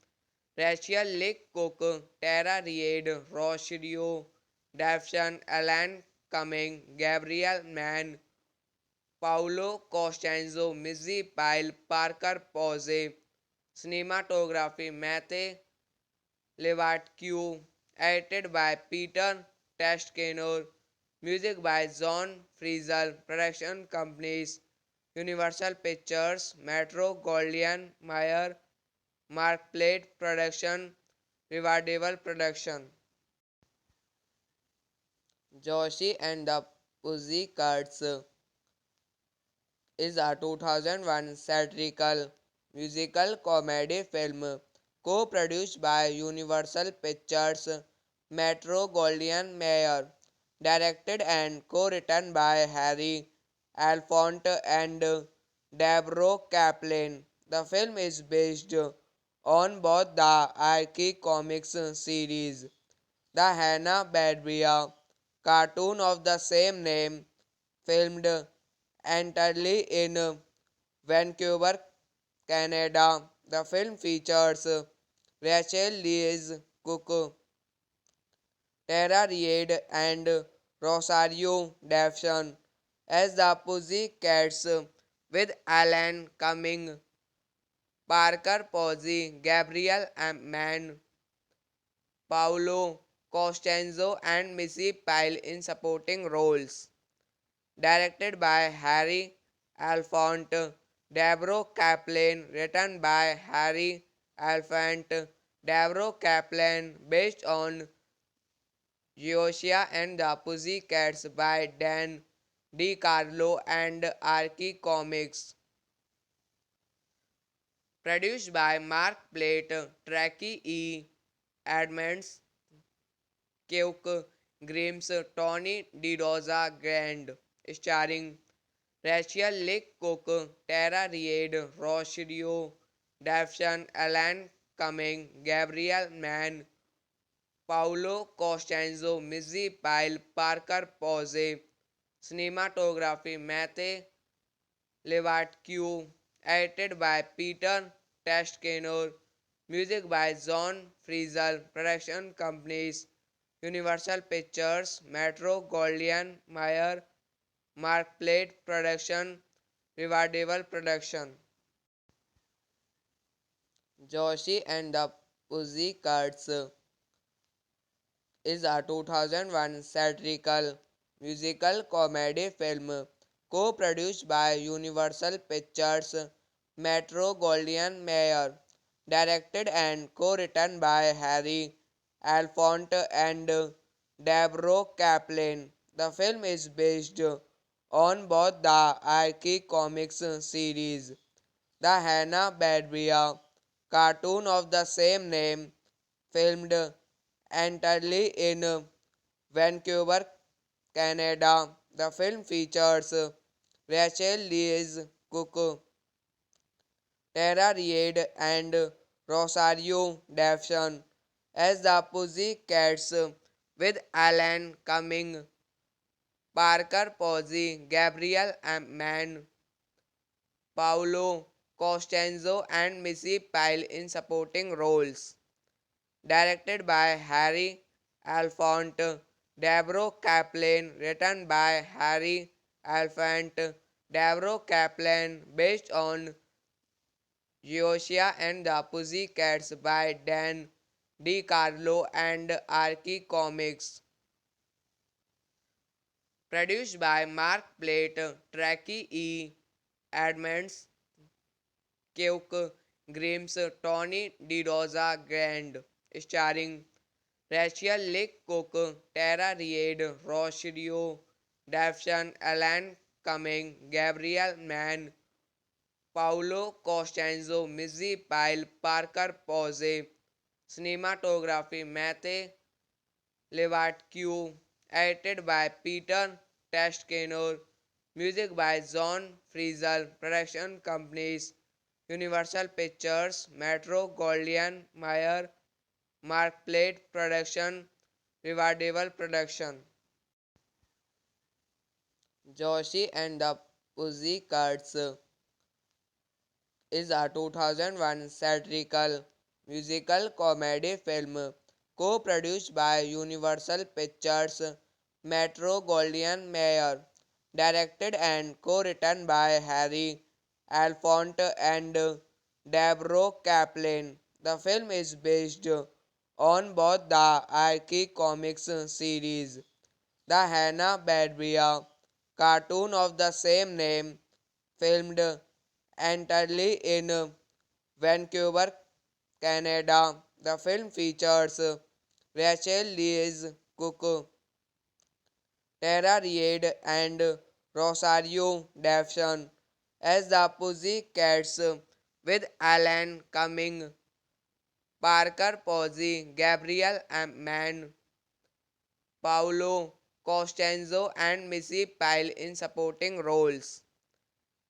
Rachel Leigh Cook, Tara Reid, Rosario Dawson, Alan Cumming, Gabriel Mann, Paolo Costanzo, Missy Pyle, Parker Posey. Cinematography Matthew Levatque, edited by Peter Tascador, music by John Frizzell, production companies Universal Pictures, Metro Goldwyn Mayer, Markplate Production, Revival Production. Josie and the Pussycats is a 2001 satirical musical comedy film co-produced by Universal Pictures, Metro Goldwyn Mayer, directed and co-written by Harry Alphonte and Deborah Kaplan. The film is based on both the Archie Comics series, the Hanna-Barbera cartoon of the same name, filmed entirely in Vancouver, Canada. The film features Rachel Lee Cook, Tara Reid, and Rosario Dawson as the Pussycats, with Alan Cumming, Parker Posey, Gabriel Mann, Paolo Costanzo, and Missy Pyle in supporting roles. Directed by Harry Alphonte, Deborah Kaplan, written by Harry Alphonte, Deborah Kaplan, based on Geosia and the Pussycats by Dan DiCarlo and Archie Comics. Produced by Mark Plate, Tracy E. Edmonds, Keok Grimes, Tony DiRosa Grand, starring Rachel Leigh Cook, Tara Reid, Rosario Dawson, Alan Cumming, Gabriel Mann, Paolo Costanzo, Missy Pyle, Parker Posey. Cinematography Matthew Levatque, edited by Peter Tascador, music by John Frizzell, production companies Universal Pictures, Metro Goldwyn Mayer, Markplate Production, Revival Production. Josie and the Pussycats is a 2001 satirical musical comedy film co-produced by Universal Pictures, Metro Goldwyn Mayer, directed and co-written by Harry Alphonte and Deborah Kaplan. The film is based on both the Archie Comics series, the Hanna-Barbera cartoon of the same name, filmed entirely in Vancouver, Canada. The film features Rachel Lee Cook, Tara Reid, and Rosario Dawson as the Pussycats, with Alan Cumming, Parker Posey, Gabriel Mann, Paolo Costanzo, and Missy Pyle in supporting roles. Directed by Harry Alphonte, Deborah Kaplan, written by Harry Alphonte, Deborah Kaplan, based on Geosia and the Pussycats by Dan DiCarlo and Archie Comics. Produced by Mark Plate, Tracy E. Edmonds, Keok Grimes, Tony DeRosa Grand, starring Rachel Leigh Cook, Tara Reid, Rosario Dawson, Alan Cumming, Gabriel Mann, Paolo Costanzo, Missy Pyle, Parker Posey, cinematography Matthew Levatque, edited by Peter Tascano, music by John Frizzell, production companies Universal Pictures, Metro Goldwyn Mayer, Mark Plate Production, Riverdale Production. Josie and the Pussycats is a 2001 satirical musical comedy film co-produced by Universal Pictures Metro Goldwyn Mayer, directed and co-written by Harry Alphonte and Deborah Kaplan. The film is based on both the Archie Comics series, the Hanna-Barbera cartoon of the same name, filmed entirely in Vancouver, Canada. The film features Rachel Louise Cook, Tara Reid, and Rosario Dawson as the Pussycats, with Alan Cumming, Parker Posey, Gabriel Mann, Paolo Costanzo, and Missy Pyle in supporting roles.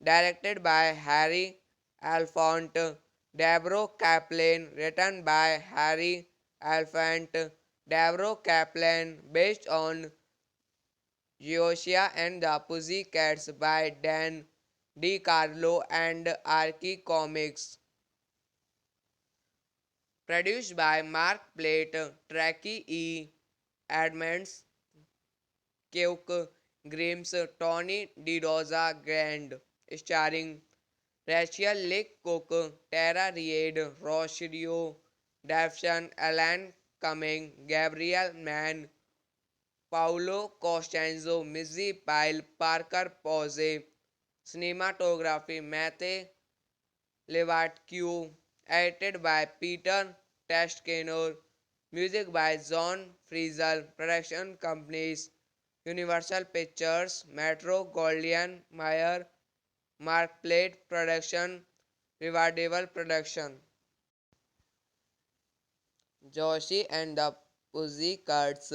Directed by Harry Alphonte, Deborah Kaplan, written by Harry Alphonte, Deborah Kaplan, based on Geosia and the Pussycats by Dan DiCarlo and Archie Comics. Produced by Mark Plate, Tracy E. Edmonds, Keok Grimes, Tony DeRosa Grand, starring Rachel Leigh Cook, Tara Reid, Rosario Dawson, Alan Cumming, Gabriel Mann, Paolo Costanzo, Missy Pyle, Parker Posey, cinematography Matthew Levatque, edited by Peter Tascano, music by John Frizzell, production companies Universal Pictures, Metro Goldwyn Mayer, Mark Plate Production, Riverdale Production. Josie and the Pussycats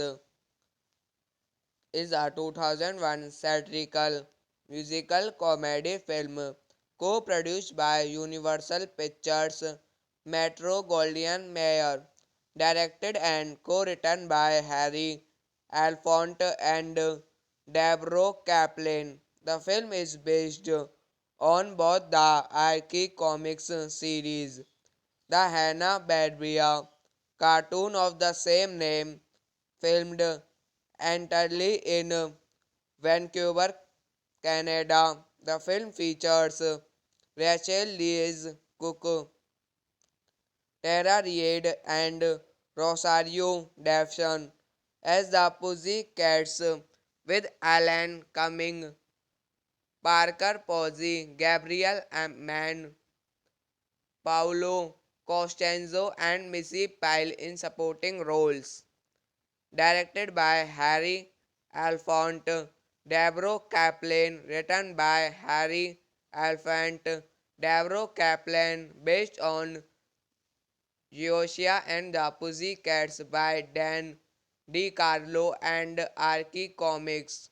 is a 2001 satirical musical comedy film co-produced by Universal Pictures Metro Goldwyn Mayer, directed and co-written by Harry Alphonte and Deborah Kaplan. The film is based on both the Archie Comics series, the Hanna-Barbera cartoon of the same name, filmed entirely in Vancouver, Canada. The film features Rachel Louise Cook, Tara Reid, and Rosario Dawson as the Pussycats, with Alan Cumming, Parker Posey, Gabriel Mann, Paolo Costanzo, and Missy Pyle in supporting roles. Directed by Harry Alphonte, Deborah Kaplan, written by Harry Alphonte, Deborah Kaplan, based on Geosia and the Pussycats by Dan DiCarlo and Archie Comics.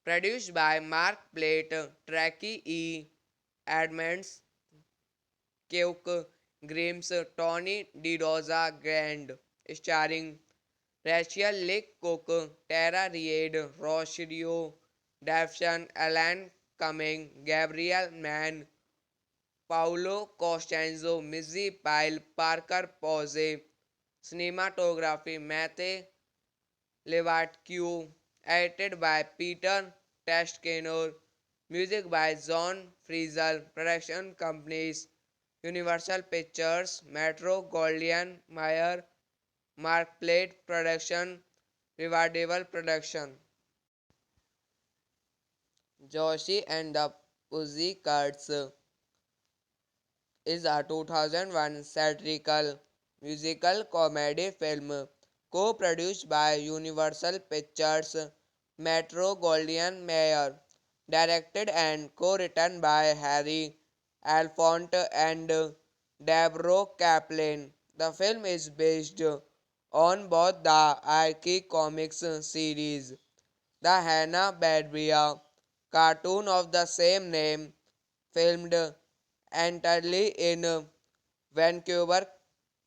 Produced by Mark Plate, Tracy E. Edmonds, Keok Grimes, Tony DeRosa Grand, starring Rachel Leigh Cook, Tara Reid, Rosario Dawson, Alan Cumming, Gabriel Mann, Paolo Costanzo, Missy Pyle, Parker Posey, cinematography Matthew Levatque, edited by Peter Tascano, music by John Frizzell, production companies Universal Pictures, Metro Goldwyn Mayer, Mark Plate Production, Rewardable production. Joshi and the Pussycats is a 2001 satirical musical comedy film co-produced by Universal Pictures Metro-Goldwyn-Mayer, directed and co-written by Harry Alphonte and Deborah Kaplan. The film is based on both the Archie Comics series, the Hanna-Barbera cartoon of the same name, filmed entirely in Vancouver,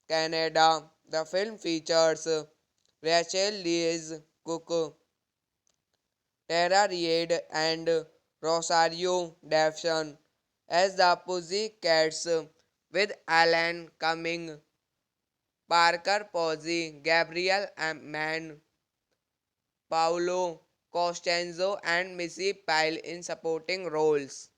Canada. The film features Rachel Louise Cook, Tara Reid, and Rosario Dawson as the Pussycats, with Alan Cumming, Parker Posey, Gabriel Mann, Paolo Costanzo, and Missy Pyle in supporting roles.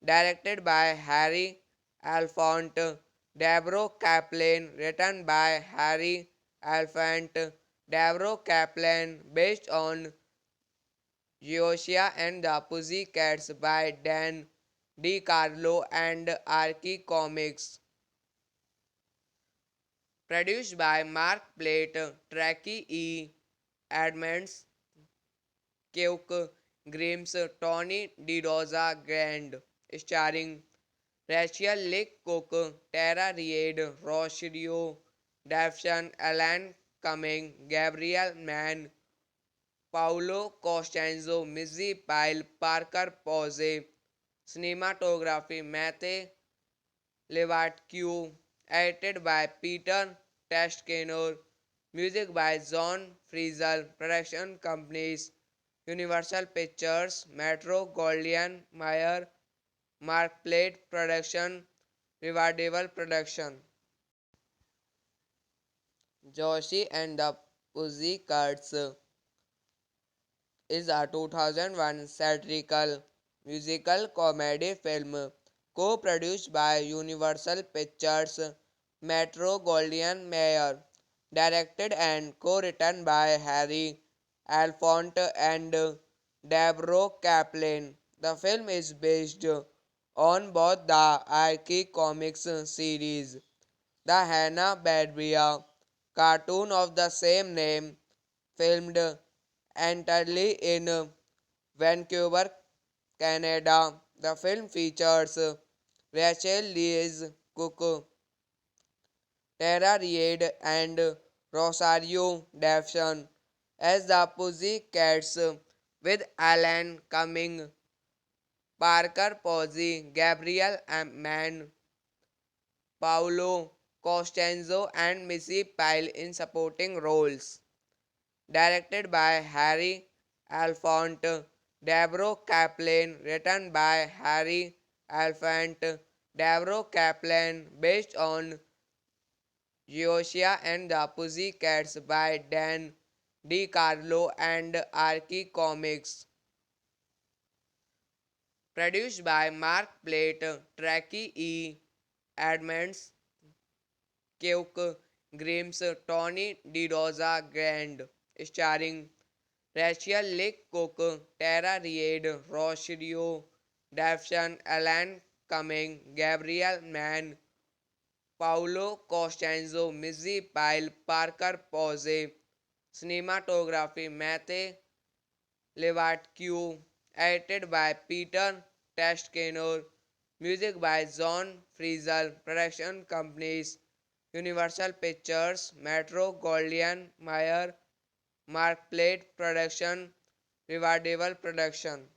Directed by Harry Alphonte, Deborah Kaplan, written by Harry Alphonte, Deborah Kaplan, based on Yoshia and the Pussycats by Dan DiCarlo and Archie Comics. Produced by Mark Plate, Tracy E. Edmonds, Keok Grimes, Tony DiRosa Grand, starring Rachel Lick Cook, Tara Reid, Rosario Dawson, Alan Cumming, Gabriel Mann, Paolo Costanzo, Missy Pyle, Parker Posey. Cinematography Matthew Levatque, edited by Peter Tascano, music by John Frizzell, production companies Universal Pictures, Metro Goldwyn Mayer, Mark Plate Production, Rewardable Production. Joshi and the Pussycats is a 2001 satirical musical comedy film co-produced by Universal Pictures Metro Goldwyn Mayer, directed and co-written by Harry Alphonte and Deborah Kaplan. The film is based on both the Archie Comics series, the Hanna-Barbera cartoon of the same name, filmed entirely in Vancouver, Canada. The film features Rachel Louise Cook, Tara Reid, and Rosario Dawson as the Pussycats, with Alan Cumming, Parker Posey, Gabriel Mann, Paolo Costanzo, and Missy Pyle in supporting roles. Directed by Harry Alphonte, Deborah Kaplan, written by Harry Alphonte, Deborah Kaplan, based on Yoshia and the Pussycats by Dan DiCarlo and Archie Comics. Produced by Mark Plate, Tracy E. Edmonds, Keok Grimes, Tony DiRosa Grand, starring Rachel Lick Cook, Tara Reid, Rosario Dawson, Alan Cumming, Gabriel Mann, Paolo Costanzo, Missy Pyle, Parker Posey. Cinematography Matthew Levatque, edited by Peter Tascano, music by John Frizzell, production companies Universal Pictures, Metro Goldwyn Mayer, Mark Plate Production, Rewardable Production.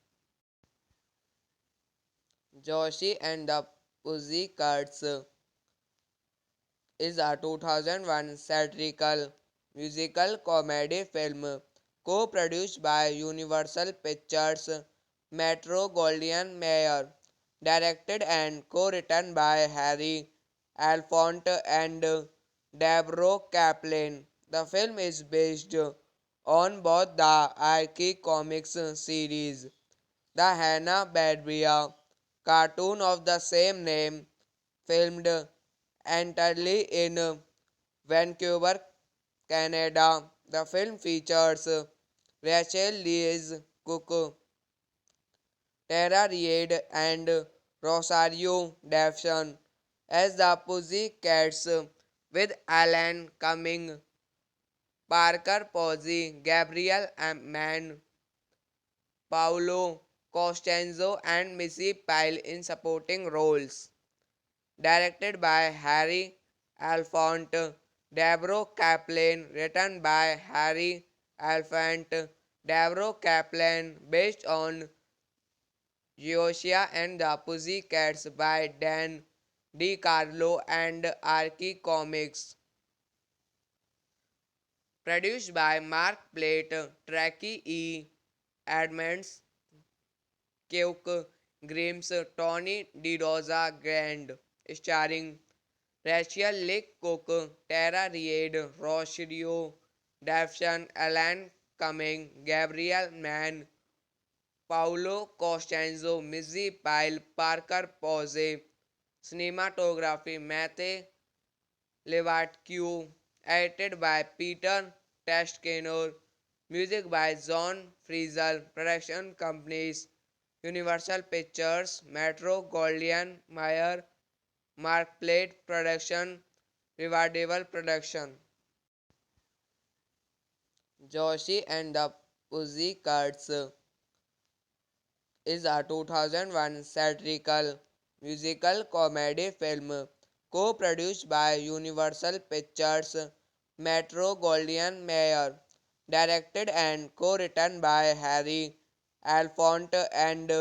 Joshi and the Pussycats is a 2001 satirical musical comedy film co-produced by Universal Pictures Metro Goldwyn Mayer, directed and co-written by Harry Alphonte and Deborah Kaplan. The film is based on both the Archie Comics series, the Hanna-Barbera cartoon of the same name, filmed entirely in Vancouver, Canada. The film features Rachel Lees Cook, Tara Reid, and Rosario Dawson as the Pussycats, with Alan Cumming, Parker Posey, Gabriel Mann, Paolo Costanzo, and Missy Pyle in supporting roles. Directed by Harry Alphonse, Deborah Kaplan, written by Harry Alphonse, Deborah Kaplan, based on Geosia and the Pussycats by Dan DiCarlo and Archie Comics. Produced by Mark Plate, Tracy E. Edmonds, Keok Grimes, Tony DiDosa Grand, starring Rachel Leigh Cook, Tara Reid, Rosario Dawson, Alan Cumming, Gabriel Mann, Paolo Costanzo, Missy Pyle, Parker Posey. Cinematography Matthew Levatque, edited by Peter Tascano, music by John Frizzell, production companies Universal Pictures, Metro Goldwyn Mayer, Mark Plate Production, Riverdale Production. Josie and the Pussycats is a 2001 satirical musical comedy film co-produced by Universal Pictures, Metro Goldwyn Mayer, directed and co-written by Harry Alphonse and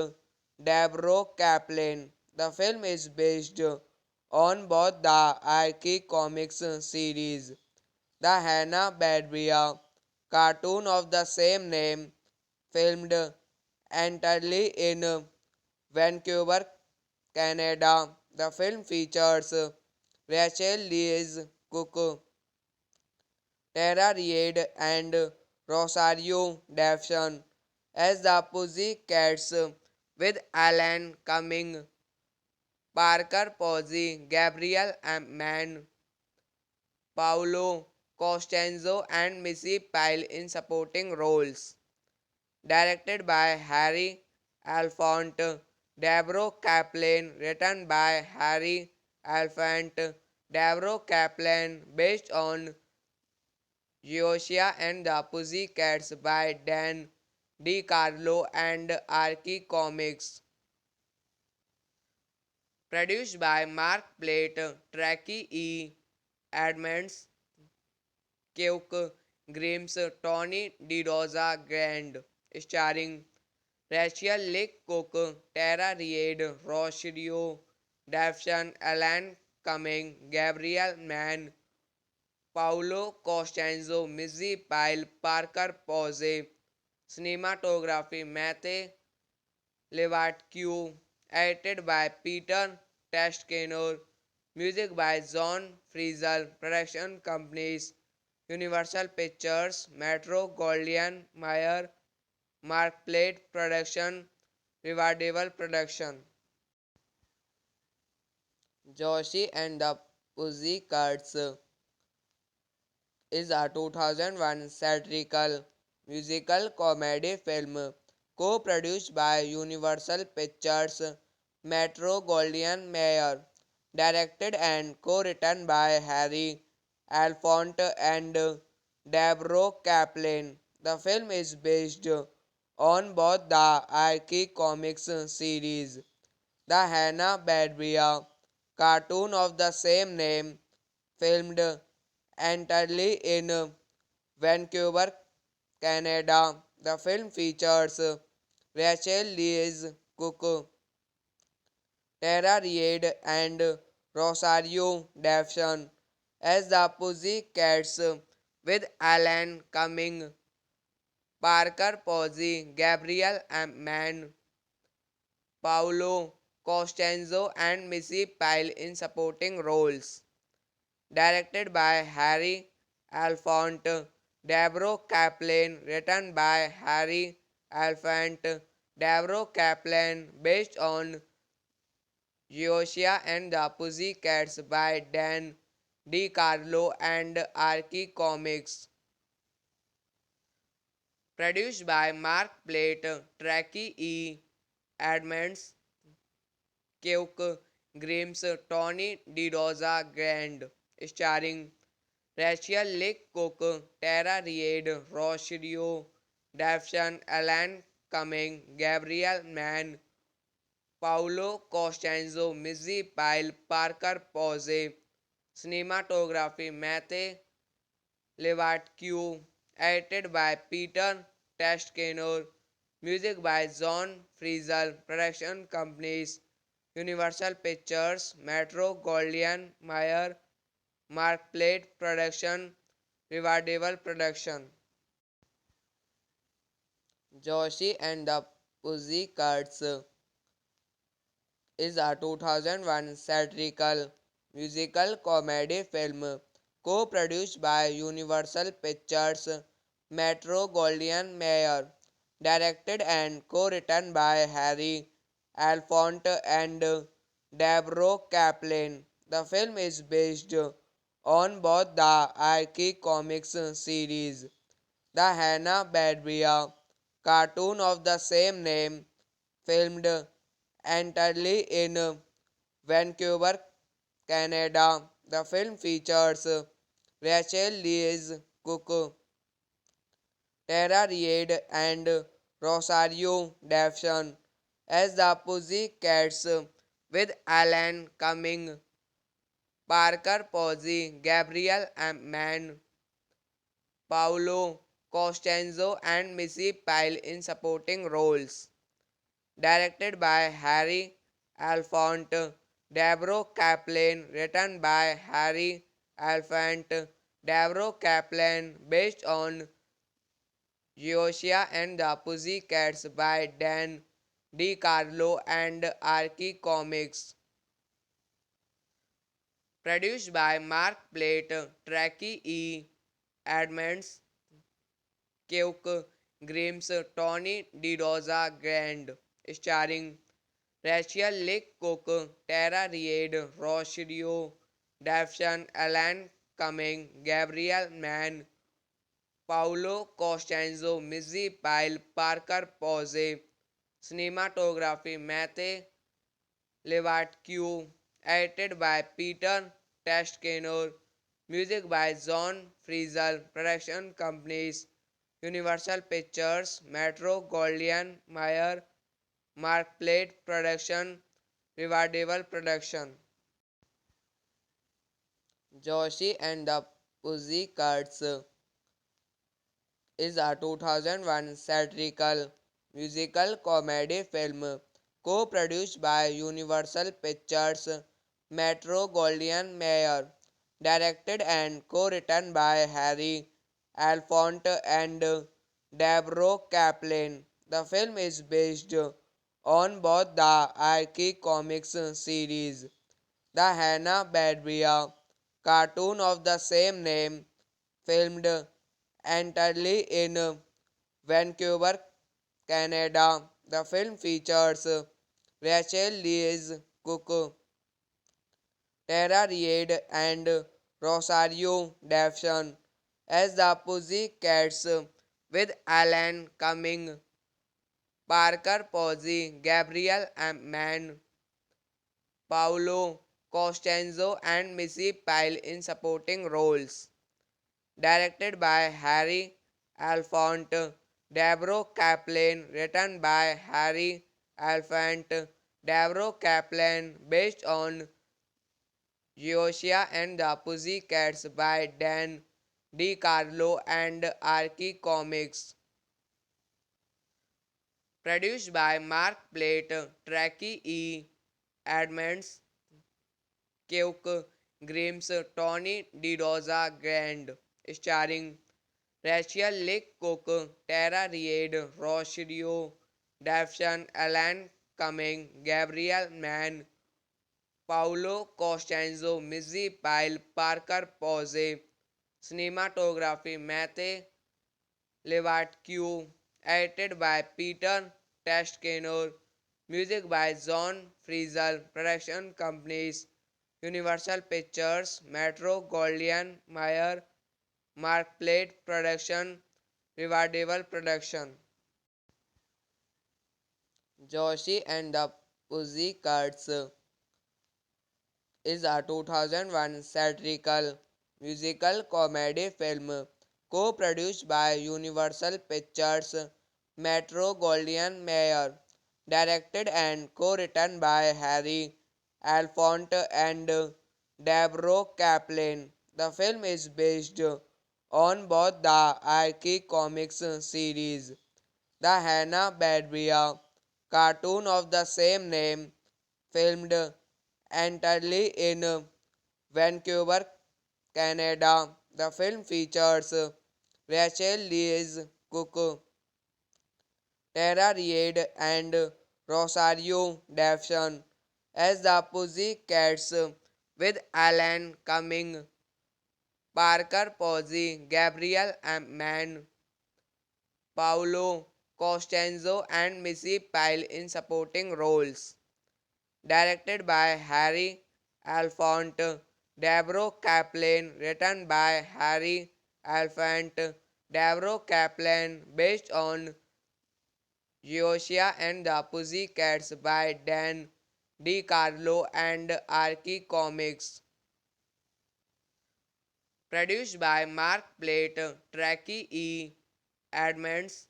Deborah Kaplan. The film is based on both the Archie Comics series, the Hanna-Barbera cartoon of the same name, filmed entirely in Vancouver, Canada. The film features Rachel Lees Cook, Tara Reid, and Rosario Dawson as the Pussycats, with Alan Cumming, Parker Posey, Gabriel Mann, Paolo Costanzo, and Missy Pyle in supporting roles. Directed by Harry Alphonse, Deborah Kaplan, written by Harry Alphonse, Deborah Kaplan, based on Geosia and the Pussycats by Dan DiCarlo and Archie Comics. Produced by Mark Plate, Tracy E. Edmonds, Keok Grimes, Tony DiDosa Grand, starring Rachel Leigh Cook, Tara Reid, Rosario Dawson, Alan Cumming, Gabriel Mann, Paolo Costanzo, Missy Pyle, Parker Posey. Cinematography Matthew Levatque, edited by Peter Tascano, music by John Frizzell, production companies Universal Pictures, Metro Goldwyn Mayer, Mark Plate Production, Riverdale Production. Josie and the Pussycats is a 2001 satirical musical comedy film co-produced by Universal Pictures, Metro Goldwyn Mayer, directed and co-written by Harry Alphonse and Deborah Kaplan. The film is based on both the Archie Comics series, the Hanna-Barbera cartoon of the same name, filmed entirely in Vancouver, Canada. The film features Rachel Leigh Cook, Tara Reid, and Rosario Dawson as the Pussycats, with Alan Cumming, Parker Posey, Gabriel Mann, Paolo Costanzo, and Missy Pyle in supporting roles. Directed by Harry Alphonse, Deborah Kaplan, written by Harry Alphonse, Deborah Kaplan, based on Geosia and the Pussycats by Dan DiCarlo and Archie Comics. Produced by Mark Plate, Tracy E. Edmonds, Keok Grimes, Tony DiRosa Grand, starring Rachel Leigh Cook, Tara Reid, Rosario Dawson, Alan Cumming, Gabriel Mann, Paolo Costanzo, Missy Pyle, Parker Posey, cinematography Matthew Levatque, edited by Peter Tascadero, music by John Frizzell, production companies Universal Pictures, Metro Goldwyn Mayer, Mark Plate Production, Riverdale Production. Josie and the Pussycats is a 2001 satirical musical comedy film co-produced by Universal Pictures, Metro Goldwyn Mayer, directed and co-written by Harry Alphonte and Deborah Kaplan. The film is based on both the Archie Comics series, the Hanna-Barbera cartoon of the same name, filmed entirely in Vancouver, Canada. The film features Rachel Louise Cook, Tara Reid, and Rosario Dawson as the Pussycats, with Alan Cumming, Parker Posey, Gabriel Mann, Paolo Costanzo, and Missy Pyle in supporting roles. Directed by Harry Alphonte, Deborah Kaplan, written by Harry Alphonte, Deborah Kaplan, based on Josia and the Pussycats by Dan DiCarlo and Archie Comics. Produced by Mark Plate, Tracy E. Edmonds, Keok Grimes, Tony DiRosa Grand, starring Rachel Leigh Cook, Tara Reid, Rosario Dawson, Alan Cumming, Gabriel Mann, Paolo Costanzo, Missy Pyle, Parker Posey, cinematography Matthew Levatque, edited by Peter Tascadero, music by John Frizzell, production companies Universal Pictures, Metro Goldwyn Mayer, Mark Plate Production, Riverdale Production. Josie and the Pussycats is a 2001 satirical musical comedy film co-produced by Universal Pictures, Metro Goldwyn Mayer, directed and co-written by Harry Alphonte and Deborah Kaplan. The film is based on both the Archie Comics series, the Hanna-Barbera cartoon of the same name, filmed entirely in Vancouver, Canada. The film features Rachel Louise Cook, Tara Reid, and Rosario Dawson as the Pussycats, with Alan Cumming, Parker Posey, Gabriel Mann, Paolo Costanzo, and Missy Pyle in supporting roles. Directed by Harry Alphonte, Deborah Kaplan, written by Harry Alphonte, Deborah Kaplan, based on Josia and the Pussycats by Dan DiCarlo and Archie Comics. Produced by Mark Plate, Tracy E. Edmonds, Keok Grimes, Tony DiRosa Grand, starring Rachel Leigh Cook, Tara Reid, Rosario Dawson, Alan Cumming, Gabriel Mann, Paolo Costanzo, Missy Pyle, Parker Posey, cinematography Matthew Levatque, edited by Peter Tascadero, music by John Frizzell, production companies Universal Pictures, Metro Goldwyn Mayer, Mark Plate Production, Riverdale production. Josie and the Pussycats is a 2001 satirical musical comedy film co-produced by Universal Pictures Metro-Goldwyn-Mayer, directed and co-written by Harry Alphonte and Deborah Kaplan. The film is based on both the Archie Comics series, the Hanna-Barbera cartoon of the same name, filmed entirely in Vancouver, Canada. The film features Rachel Louise Cook, Tara Reid, and Rosario Dawson as the Pussycats, with Alan Cumming, Parker Posey, Gabriel Mann, Paolo Costanzo, and Missy Pyle in supporting roles. Directed by Harry Alphonte, Deborah Kaplan, written by Harry Alphonte, Deborah Kaplan, based on Yoshia and the Pussycats by Dan DiCarlo and Archie Comics. Produced by Mark Plate, Tracy E. Edmonds,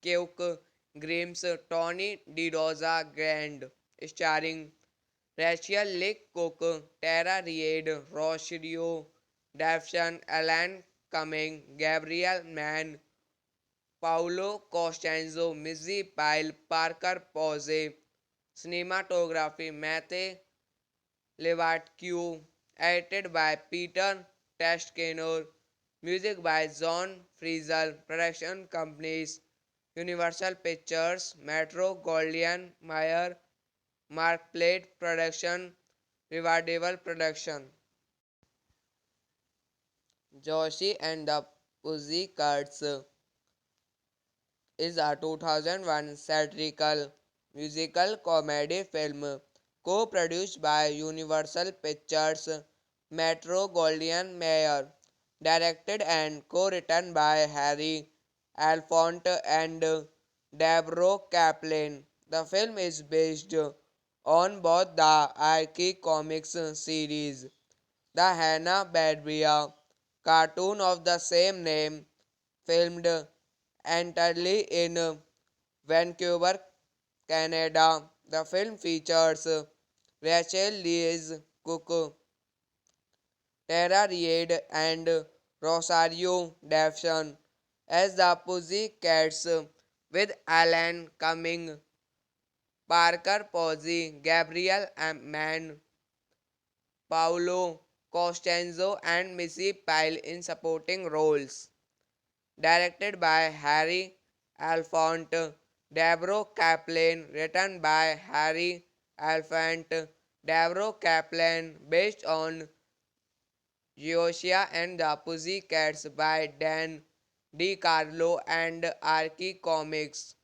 Keok Grimes, Tony DiRosa Grand, starring Rachel Lick Cook, Tara Reid, Rosario Dawson, Alan Cumming, Gabriel Mann, Paolo Costanzo, Missy Pyle, Parker Posey. Cinematography Matthew Levatque, edited by Peter Tascano, music by John Frizzell, production companies Universal Pictures, Metro Goldwyn Mayer, Mark Plate production, Riverdale production. Josie and the Pussycats is a 2001 satirical musical comedy film co-produced by Universal Pictures Metro Goldwyn Mayer, directed and co-written by Harry Alphonte and Deborah Kaplan. The film is based on both the Archie Comics series, the Hanna-Barbera cartoon of the same name, filmed entirely in Vancouver, Canada. The film features Rachel Louise Cook, Tara Reid, and Rosario Dawson as the Pussycats, with Alan Cumming, Parker Posey, Gabriel Mann, Paolo Costanzo, and Missy Pyle in supporting roles. Directed by Harry Alphonte, Deborah Kaplan, written by Harry Alphonte, Deborah Kaplan, based on Yoshia and the Pussycats by Dan DiCarlo and Archie Comics.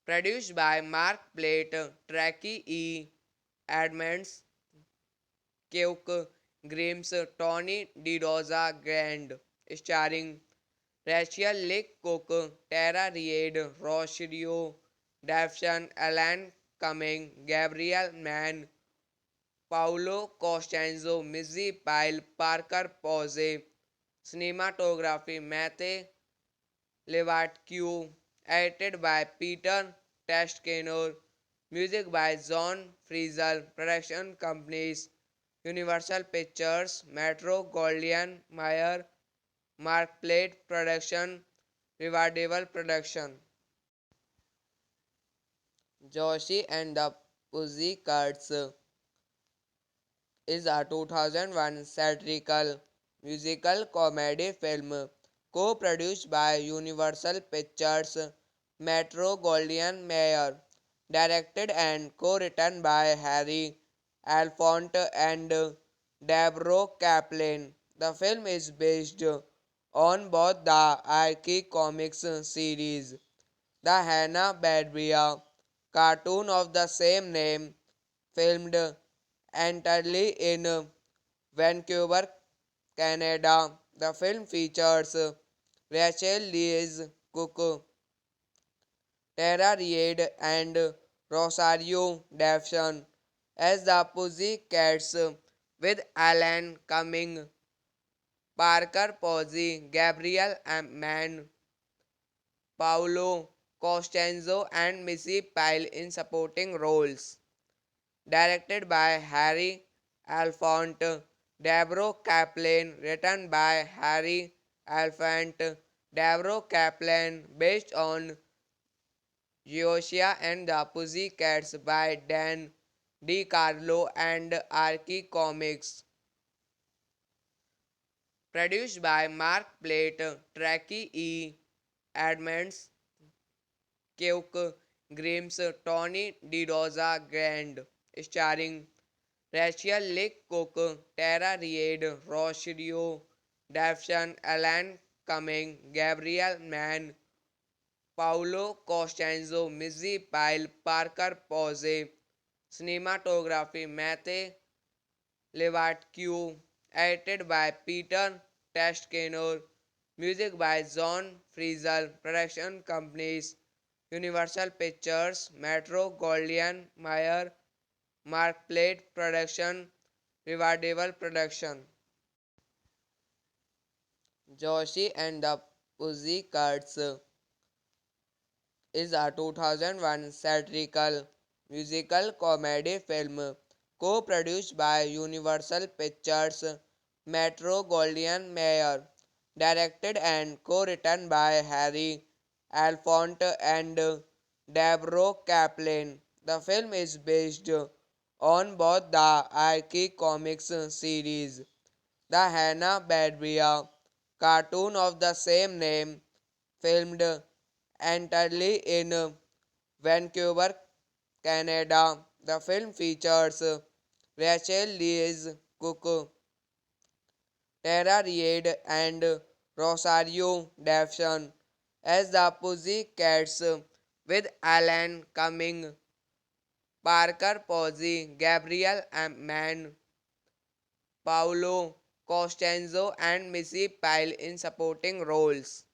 Produced by Mark Plate, Tracy E. Edmonds, Keok Grimes, Tony DiRosa Grand, starring Rachel Lick Cook, Tara Reid, Rosario Dawson, Alan Cumming, Gabriel Mann, Paolo Costanzo, Missy Pyle, Parker Posey. Cinematography Matthew Levatque, edited by Peter Tascano, music by John Frizzell, production companies Universal Pictures, Metro Goldwyn Mayer, Mark Plate production, Riverdale production. Josie and the Pussycats is a 2001 satirical musical comedy film co-produced by Universal Pictures Metro Goldwyn Mayer, directed and co-written by Harry Alphonte and Deborah Kaplan. The film is based on both the Archie Comics series, the Hanna-Barbera cartoon of the same name, filmed entirely in Vancouver, Canada. The film features Rachel Lees Cook, Tara Reid, and Rosario Dawson as the Pussycats, with Alan Cumming, Parker Posey, Gabriel Mann, Paolo Costanzo, and Missy Pyle in supporting roles. Directed by Harry Alphonse, Deborah Kaplan, written by Harry Alphonse, Deborah Kaplan, based on Geosia and the Pussycats by Dan DiCarlo and Archie Comics. Produced by Mark Plate, Tracy E. Edmonds, Keok Grimes, Tony DiDosa Grand, starring Rachel Lick Cook, Tara Reid, Rosario Dawson, Alan Cumming, Gabriel Mann, Paolo Costanzo, Missy Pyle, Parker Posey. Cinematography Matthew Levatque, edited by Peter Tascano, music by John Frizzle, production companies Universal Pictures, Metro Goldwyn Mayer, Mark Plate Production, Riverdale Production. Josie and the Pussycats is a 2001 satirical musical comedy film co-produced by Universal Pictures, Metro Goldwyn Mayer, directed and co-written by Harry Alphonse and Deborah Kaplan. The film is based on both the Archie Comics series, the Hanna-Barbera cartoon of the same name, filmed entirely in Vancouver, Canada. The film features Rachel Lees Cook, Tara Reid, and Rosario Dawson as the Pussycats, with Alan Cumming, Parker Posey, Gabriel Mann, Paolo Costanzo, and Missy Pyle in supporting roles.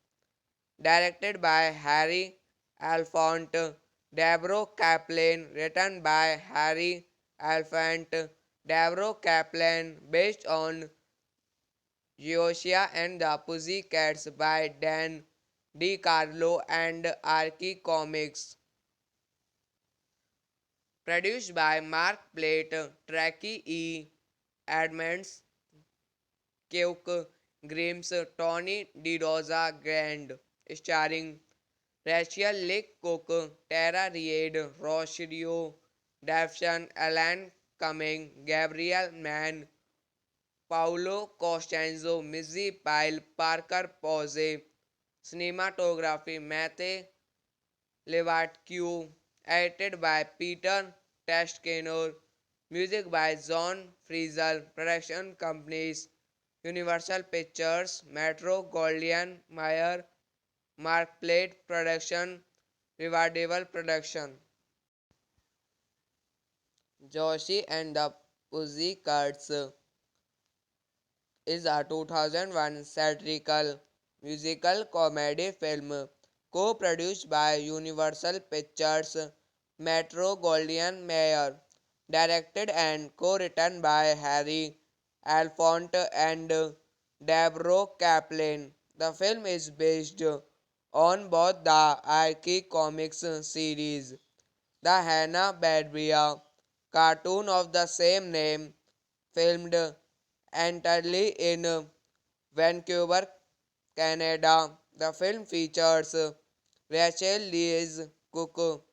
Directed by Harry Alphonse, Deborah Kaplan, written by Harry Alphonse, Deborah Kaplan, based on Geosia and the Pussycats by Dan DiCarlo and Archie Comics. Produced by Mark Plate, Tracy E. Edmonds, Keok Grimes, Tony DiDosa Grand, starring Rachel Lick Cook, Tara Reid, Rosario Dawson, Alan Cumming, Gabriel Mann, Paolo Costanzo, Missy Pyle, Parker Posey. Cinematography Matthew Levatque, edited by Peter Tascano, music by John Frizzle, production companies Universal Pictures, Metro Goldwyn Mayer, Mark Plate Production, Riverdale Production. Josie and the Pussycats is a 2001 satirical musical comedy film co-produced by Universal Pictures, Metro Goldwyn Mayer, directed and co-written by Harry Alphonse and Deborah Kaplan. The film is based on both the Archie Comics series, the Hanna-Barbera cartoon of the same name, filmed entirely in Vancouver, Canada. The film features Rachel Lees Cook,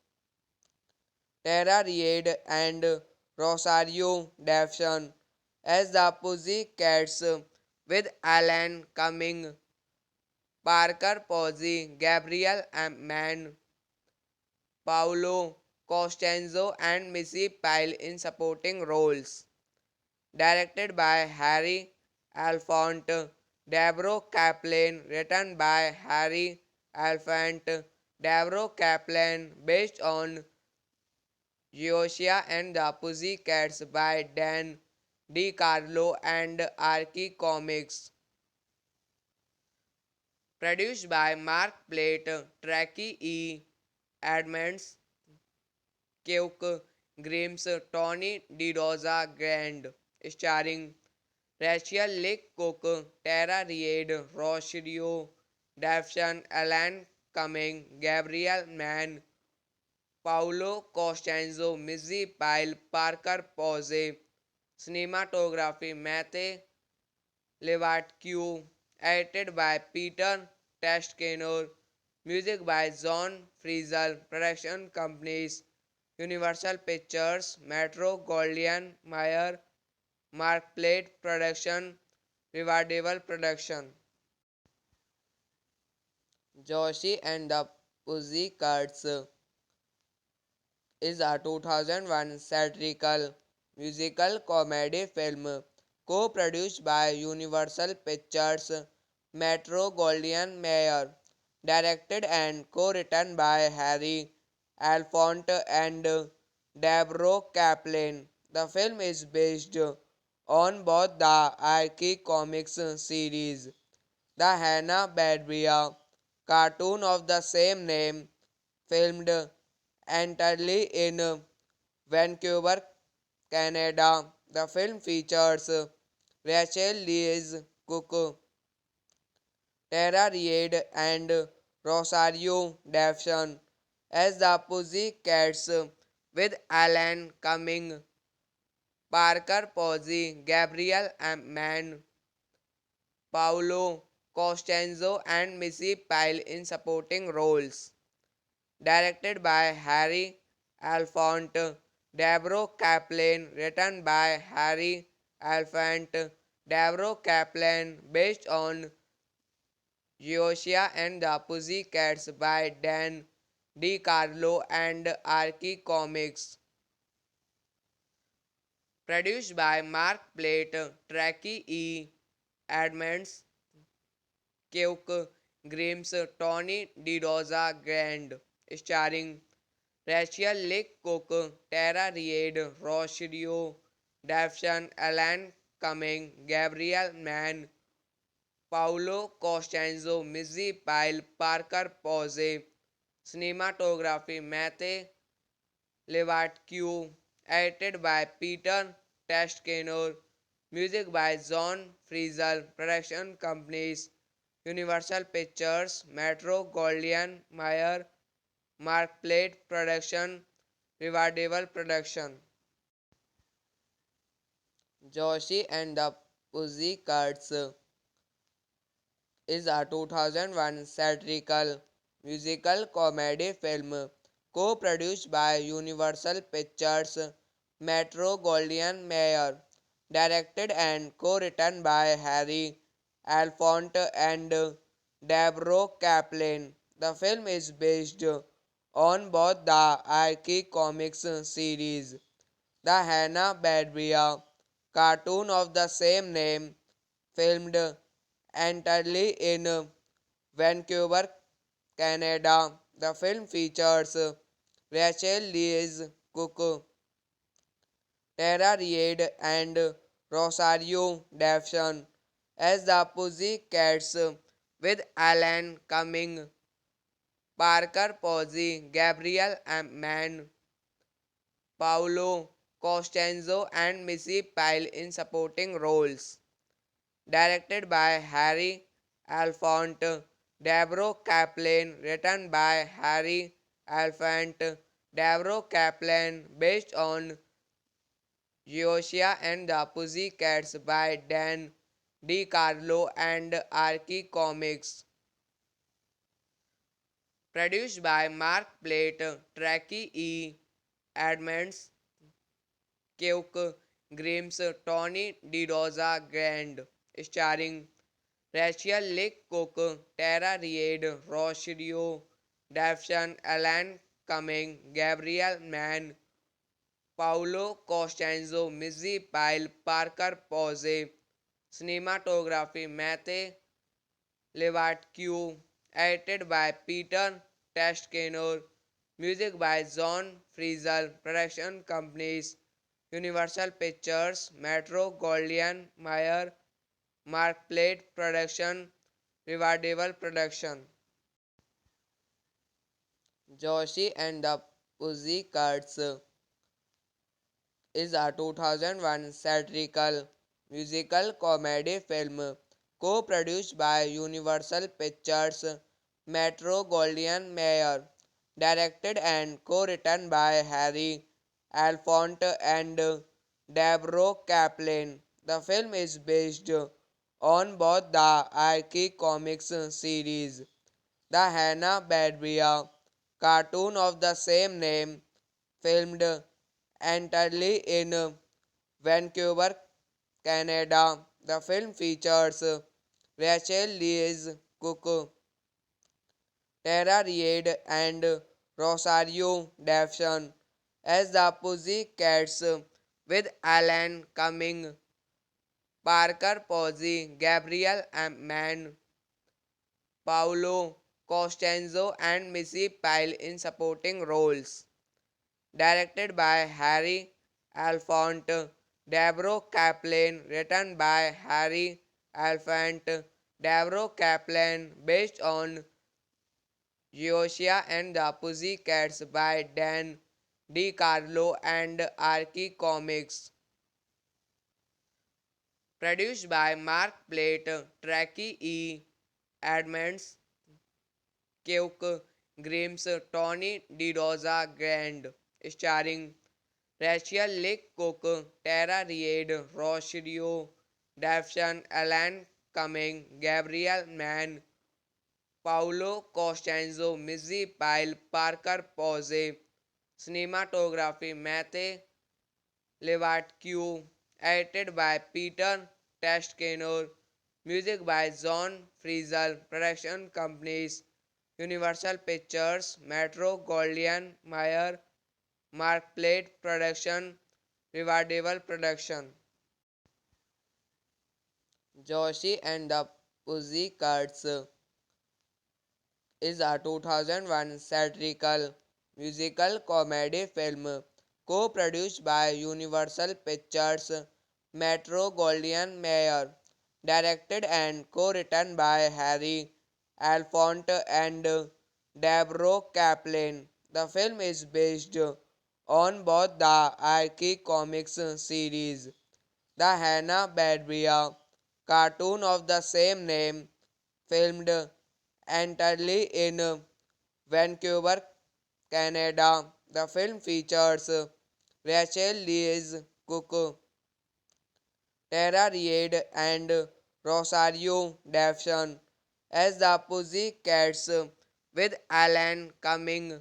Tara Reid, and Rosario Dawson as the Pussycats, with Alan Cumming, Parker Posey, Gabriel Mann, Paolo Costanzo, and Missy Pyle in supporting roles. Directed by Harry Alphonse, Deborah Kaplan, written by Harry Alphonse, Deborah Kaplan, based on Geosia and the Pussycats by Dan DiCarlo and Archie Comics. Produced by Mark Plate, Tracy E. Edmonds, Keok Grimes, Tony DiRosa Grand, starring Rachel Leigh Cook, Tara Reid, Rosario Dawson, Alan Cumming, Gabriel Mann, Paolo Costanzo, Missy Pyle, Parker Posey, cinematography Matthew Levatque, edited by Peter Tascadero, music by John Frizzell, production companies Universal Pictures, Metro Goldwyn Mayer, Mark Plate Production, Riverdale Production. Josie and the Pussycats is a 2001 satirical musical comedy film co-produced by Universal Pictures, Metro Goldwyn Mayer, directed and co-written by Harry Alphonte and Deborah Kaplan. The film is based on both the Archie Comics series, the Hanna-Barbera cartoon of the same name, filmed entirely in Vancouver, Canada. The film features Rachel Louise Cook, Tara Reid, and Rosario Dawson as the Pussycats, with Alan Cumming, Parker Posey, Gabriel Mann, Paolo Costanzo, and Missy Pyle in supporting roles. Directed by Harry Alphonte, Deborah Kaplan, written by Harry Alphonte, Deborah Kaplan, based on Josia and the Pussycats by Dan DiCarlo and Archie Comics. Produced by Mark Plate, Tracy E. Edmonds, Keok Grimes, Tony DiRosa Grand, starring Rachel Leigh Cook, Tara Reid, Rosario Dawson, Alan Cumming, Gabriel Mann, Paolo Costanzo, Missy Pyle, Parker Posey, cinematography Matthew Levatque, edited by Peter Tascadero, music by John Frizzell, production companies Universal Pictures, Metro Goldwyn Mayer, Mark Plate Production, Riverdale Production. Josie and the Pussycats is a 2001 satirical musical comedy film co-produced by Universal Pictures, Metro Goldwyn Mayer, directed and co-written by Harry Alphonte and Deborah Kaplan. The film is based on both the Archie Comics series, the Hanna-Barbera cartoon of the same name, filmed entirely in Vancouver, Canada. The film features Rachel Louise Cook, Tara Reid, and Rosario Dawson as the Pussycats, with Alan Cumming, Parker Posey, Gabriel Mann, Paolo Costanzo, and Missy Pyle in supporting roles. Directed by Harry Alphonte, Deborah Kaplan, written by Harry Alphonte, Deborah Kaplan, based on Josia and the Pussycats by Dan DiCarlo and Archie Comics. Produced by Mark Plate, Tracy E. Edmonds, Keok Grimes, Tony DiRosa Grand, starring Rachel Leigh Cook, Tara Reid, Rosario Dawson, Alan Cumming, Gabriel Mann, Paolo Costanzo, Missy Pyle, Parker Posey, cinematography Matthew Levatque, edited by Peter Tascadero, music by John Frizzell, production companies Universal Pictures, Metro Goldwyn Mayer, Mark Plate Production, Riverdale production. Josie and the Pussycats is a 2001 satirical musical comedy film co-produced by Universal Pictures Metro-Goldwyn-Mayer, directed and co-written by Harry Alphonte and Deborah Kaplan. The film is based on both the Archie Comics series, the Hanna-Barbera cartoon of the same name, filmed entirely in Vancouver, Canada. The film features Rachel Louise Cook, Tara Reid, and Rosario Dawson as the Pussycats, with Alan Cumming, Parker Posey, Gabriel Mann, Paolo Costanzo, and Missy Pyle in supporting roles. Directed by Harry Alphonte, Deborah Kaplan, written by Harry Alphonte, Deborah Kaplan, based on Geosia and the Pussycats by Dan DiCarlo and Archie Comics. Produced by Mark Plate, Tracy E. Edmonds, Keok Grimes, Tony DiRosa Grand, starring Rachel Leigh Cook, Tara Reid, Rosario Dawson, Alan Cumming, Gabriel Mann, Paolo Costanzo, Missy Pyle, Parker Posey. Cinematography Matthew Levatque, edited by Peter Tascadero, music by John Frizzell, production companies Universal Pictures, Metro Goldwyn Mayer, Mark Plate Production, Riverdale Production. Josie and the Pussycats is a 2001 satirical musical comedy film co-produced by Universal Pictures Metro-Goldwyn-Mayer, directed and co-written by Harry Alphonte and Deborah Kaplan. The film is based on both the Archie Comics series, the Hanna-Barbera cartoon of the same name, filmed entirely in Vancouver, Canada. The film features Rachel Louise Cook, Tara Reid, and Rosario Dawson as the Pussycats, with Alan Cumming,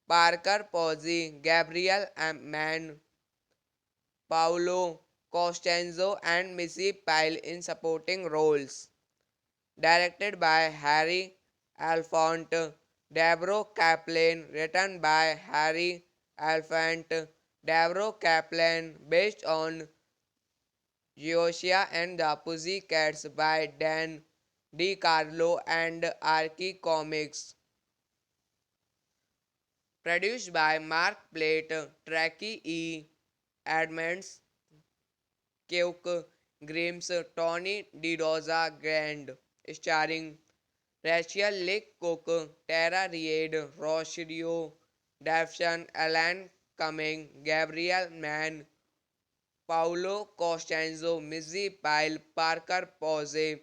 Parker Posey, Gabriel Mann, Paolo Costanzo, and Missy Pyle in supporting roles. Directed by Harry Alphonte, Deborah Kaplan, written by Harry Alphonte, Deborah Kaplan, based on Geosia and the Pussycats by Dan DiCarlo and Archie Comics. Produced by Mark Plate, Tracy E. Edmonds, Keok Grimes, Tony DiRosa Grand, starring Rachel Leigh Cook, Tara Reid, Rosario Dawson, Alan Cumming, Gabriel Mann, Paolo Costanzo, Missy Pyle, Parker Posey.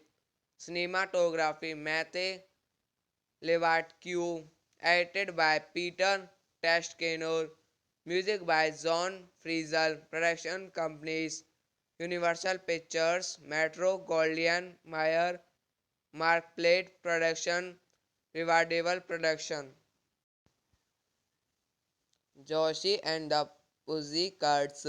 Cinematography Matthew Levatque, edited by Peter Tascadero, music by John Frizzell, production companies Universal Pictures, Metro Goldwyn Mayer, Mark Plate Production, Riverdale Production. Josie and the Pussycats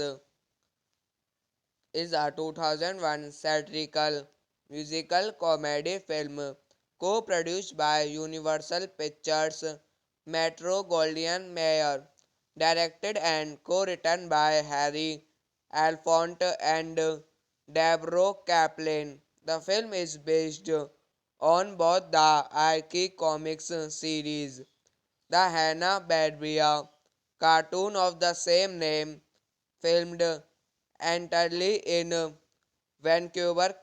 is a 2001 satirical musical comedy film co-produced by Universal Pictures Metro-Goldwyn-Mayer, directed and co-written by Harry Alphonte and Deborah Kaplan. The film is based on both the Archie Comics series, the Hanna-Barbera cartoon of the same name, filmed entirely in Vancouver,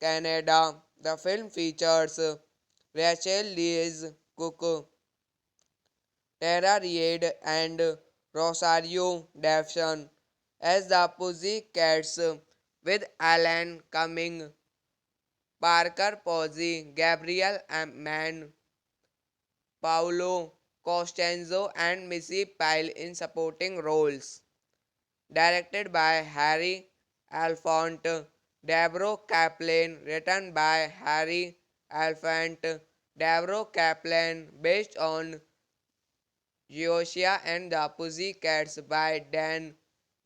Canada. The film features Rachel Louise Cook, Tara Reid, and Rosario Dawson as the Pussycats, with Alan Cumming, Parker Posey, Gabriel Mann, Paolo Costanzo, and Missy Pyle in supporting roles. Directed by Harry Alphonse, Deborah Kaplan, written by Harry Alphonse, Deborah Kaplan, based on Yoshia and the Pussycats by Dan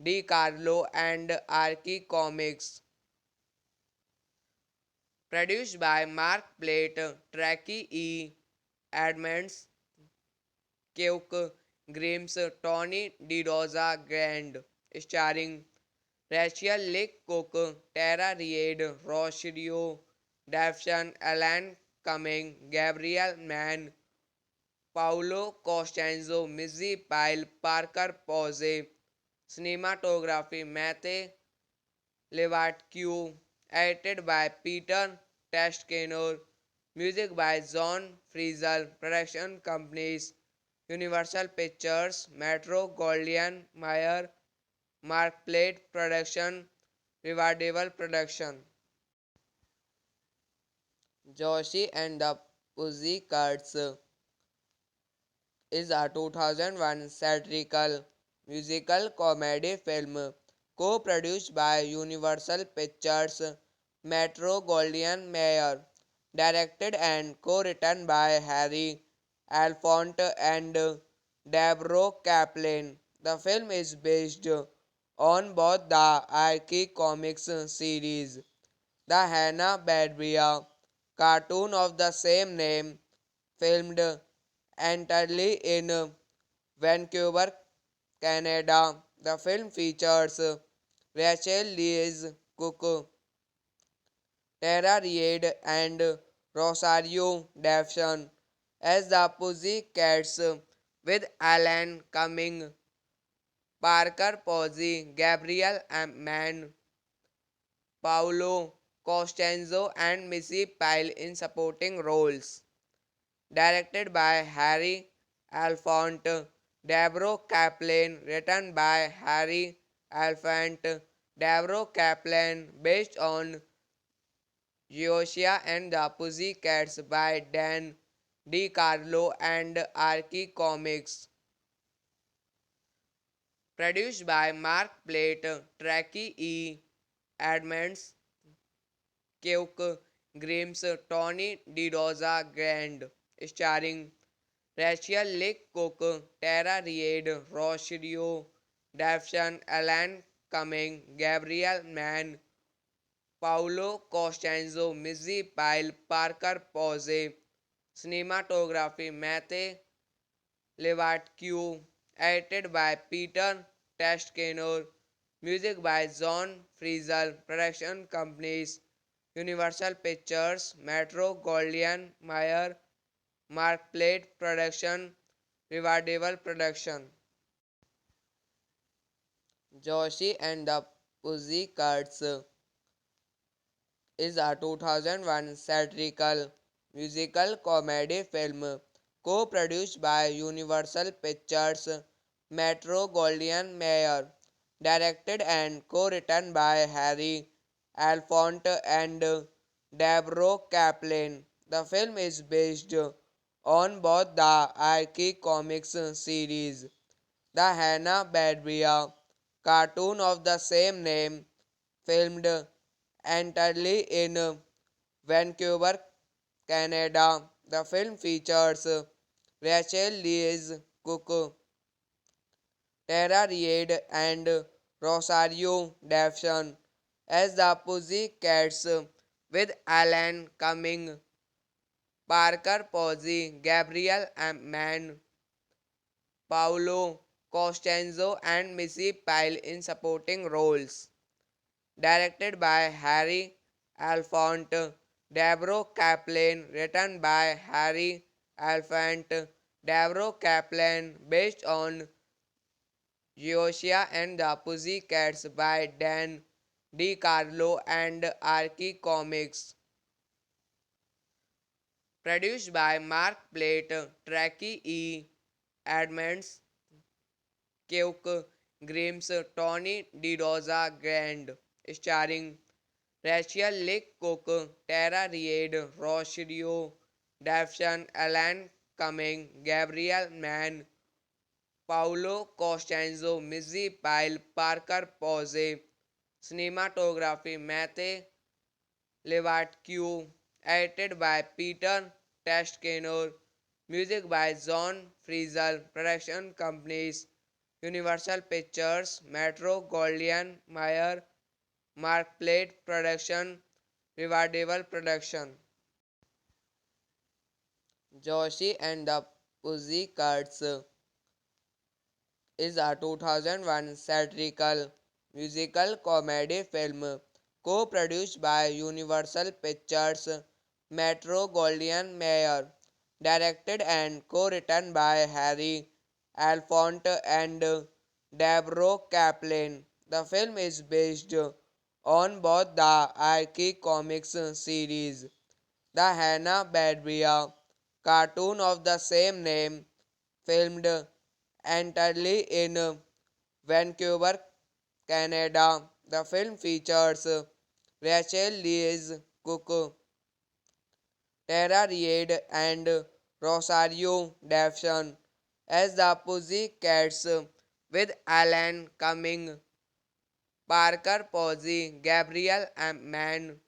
DiCarlo and Archie Comics. Produced by Mark Plate, Tracy E. Edmonds, Keok Grimes, Tony DiRosa Grand, starring Rachel Lick Cook, Tara Reid, Rosario Dawson, Alan Cumming, Gabriel Mann, Paolo Costanzo, Missy Pyle, Parker Posey. Cinematography Matthew Levatque, edited by Peter Tascano, music by John Frizzell, production companies Universal Pictures, Metro Goldwyn Mayer, Mark Plate Production, Riverdale Production. Josie and the Pussycats is a 2001 satirical musical comedy film co-produced by Universal Pictures Metro Goldwyn Mayer, directed and co-written by Harry Alphonse and Deborah Kaplan. The film is based on both the Archie Comics series, the Hanna-Barbera cartoon of the same name, filmed entirely in Vancouver, Canada. The film features Rachel Louise Cook, Tara Reid, and Rosario Dawson as the Pussycats, with Alan Cumming, Parker Posey, Gabriel Mann, Paolo Costanzo, and Missy Pyle in supporting roles. Directed by Harry Alphonse, Deborah Kaplan, written by Harry Alphonse, Deborah Kaplan, based on Yoshia and the Pussycats by Dan DiCarlo and Archie Comics. Produced by Mark Plate, Tracy E. Edmonds, Keok Grimes, Tony DiRosa Grand, starring Rachel Lick Cook, Tara Reid, Rosario Dawson, Alan Cumming, Gabriel Mann, Paolo Costanzo, Missy Pyle, Parker Posey. Cinematography Matthew Levatque, edited by Peter Tascano, music by John Frizzell, production companies Universal Pictures, Metro Goldwyn Mayer, Mark Plate Production, Riverdale Production. Josie and the Pussycats is a 2001 satirical musical comedy film co-produced by Universal Pictures Metro Goldwyn Mayer, directed and co-written by Harry Alphonse and Deborah Kaplan. The film is based on both the Archie Comics series, the Hanna-Barbera cartoon of the same name, filmed entirely in Vancouver, Canada. The film features Rachel Louise Cook, Tara Reid, and Rosario Dawson as the Pussycats, with Alan Cumming, Parker Posey, Gabriel Mann, Paolo Costanzo, and Missy Pyle in supporting roles. Directed by Harry Alphonse, Deborah Kaplan, written by Harry Alphonse, Deborah Kaplan, based on Yoshia and the Pussycats, by Dan DiCarlo and Archie Comics. Produced by Mark Plate, Tracy E. Edmonds, Keok Grimes, Tony DiDosa Grand, starring Rachel Lick Cook, Tara Reid, Rosario Dawson, Alan Cumming, Gabriel Mann, Paolo Costanzo, Missy Pyle, Parker Posey, cinematography Matthew Levatque, edited by Peter Tascador, music by John Frizzle, production companies Universal Pictures, Metro Goldwyn Mayer, Mark Plate Production, Riverdale Production. Josie and the Pussycats is a 2001 satirical musical comedy film co-produced by Universal Pictures, Metro Goldwyn Mayer, directed and co-written by Harry Alphonte and Deborah Kaplan. The film is based on both the Archie Comics series, the Hanna-Barbera cartoon of the same name, filmed entirely in Vancouver, Canada. The film features Rachel Louise Cook, Tara Reid, and Rosario Dawson as the Pussycats, with Alan Cumming, Parker Posey, Gabriel Mann,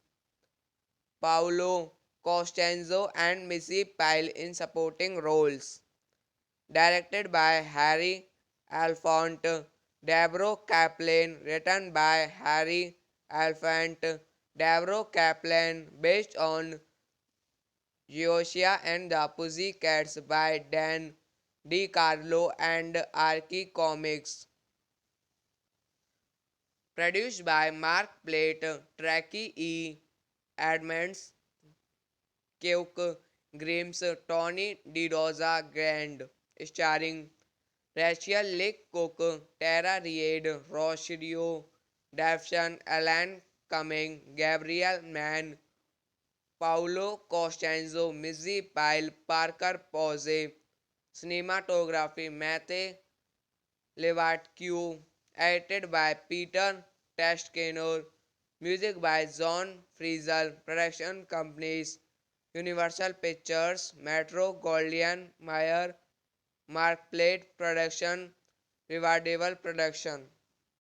Paolo Costanzo, and Missy Pyle in supporting roles. Directed by Harry Alphonte, Deborah Kaplan, written by Harry Alphonte, Deborah Kaplan, based on Josia and the Pussycats by Dan DiCarlo and Archie Comics. Produced by Mark Plate, Tracy E. Edmonds, Keok Grimes, Tony DiDosa Grand, starring Rachel Lick Cook, Tara Reid, Rosario Dawson, Alan Cumming, Gabriel Mann, Paolo Costanzo, Missy Pyle, Parker Posey, cinematography Matthew Levatque, edited by Peter Tascador, music by John Frizzle, production companies Universal Pictures, Metro Goldwyn Mayer, Mark Plate Production, Riverdale Production.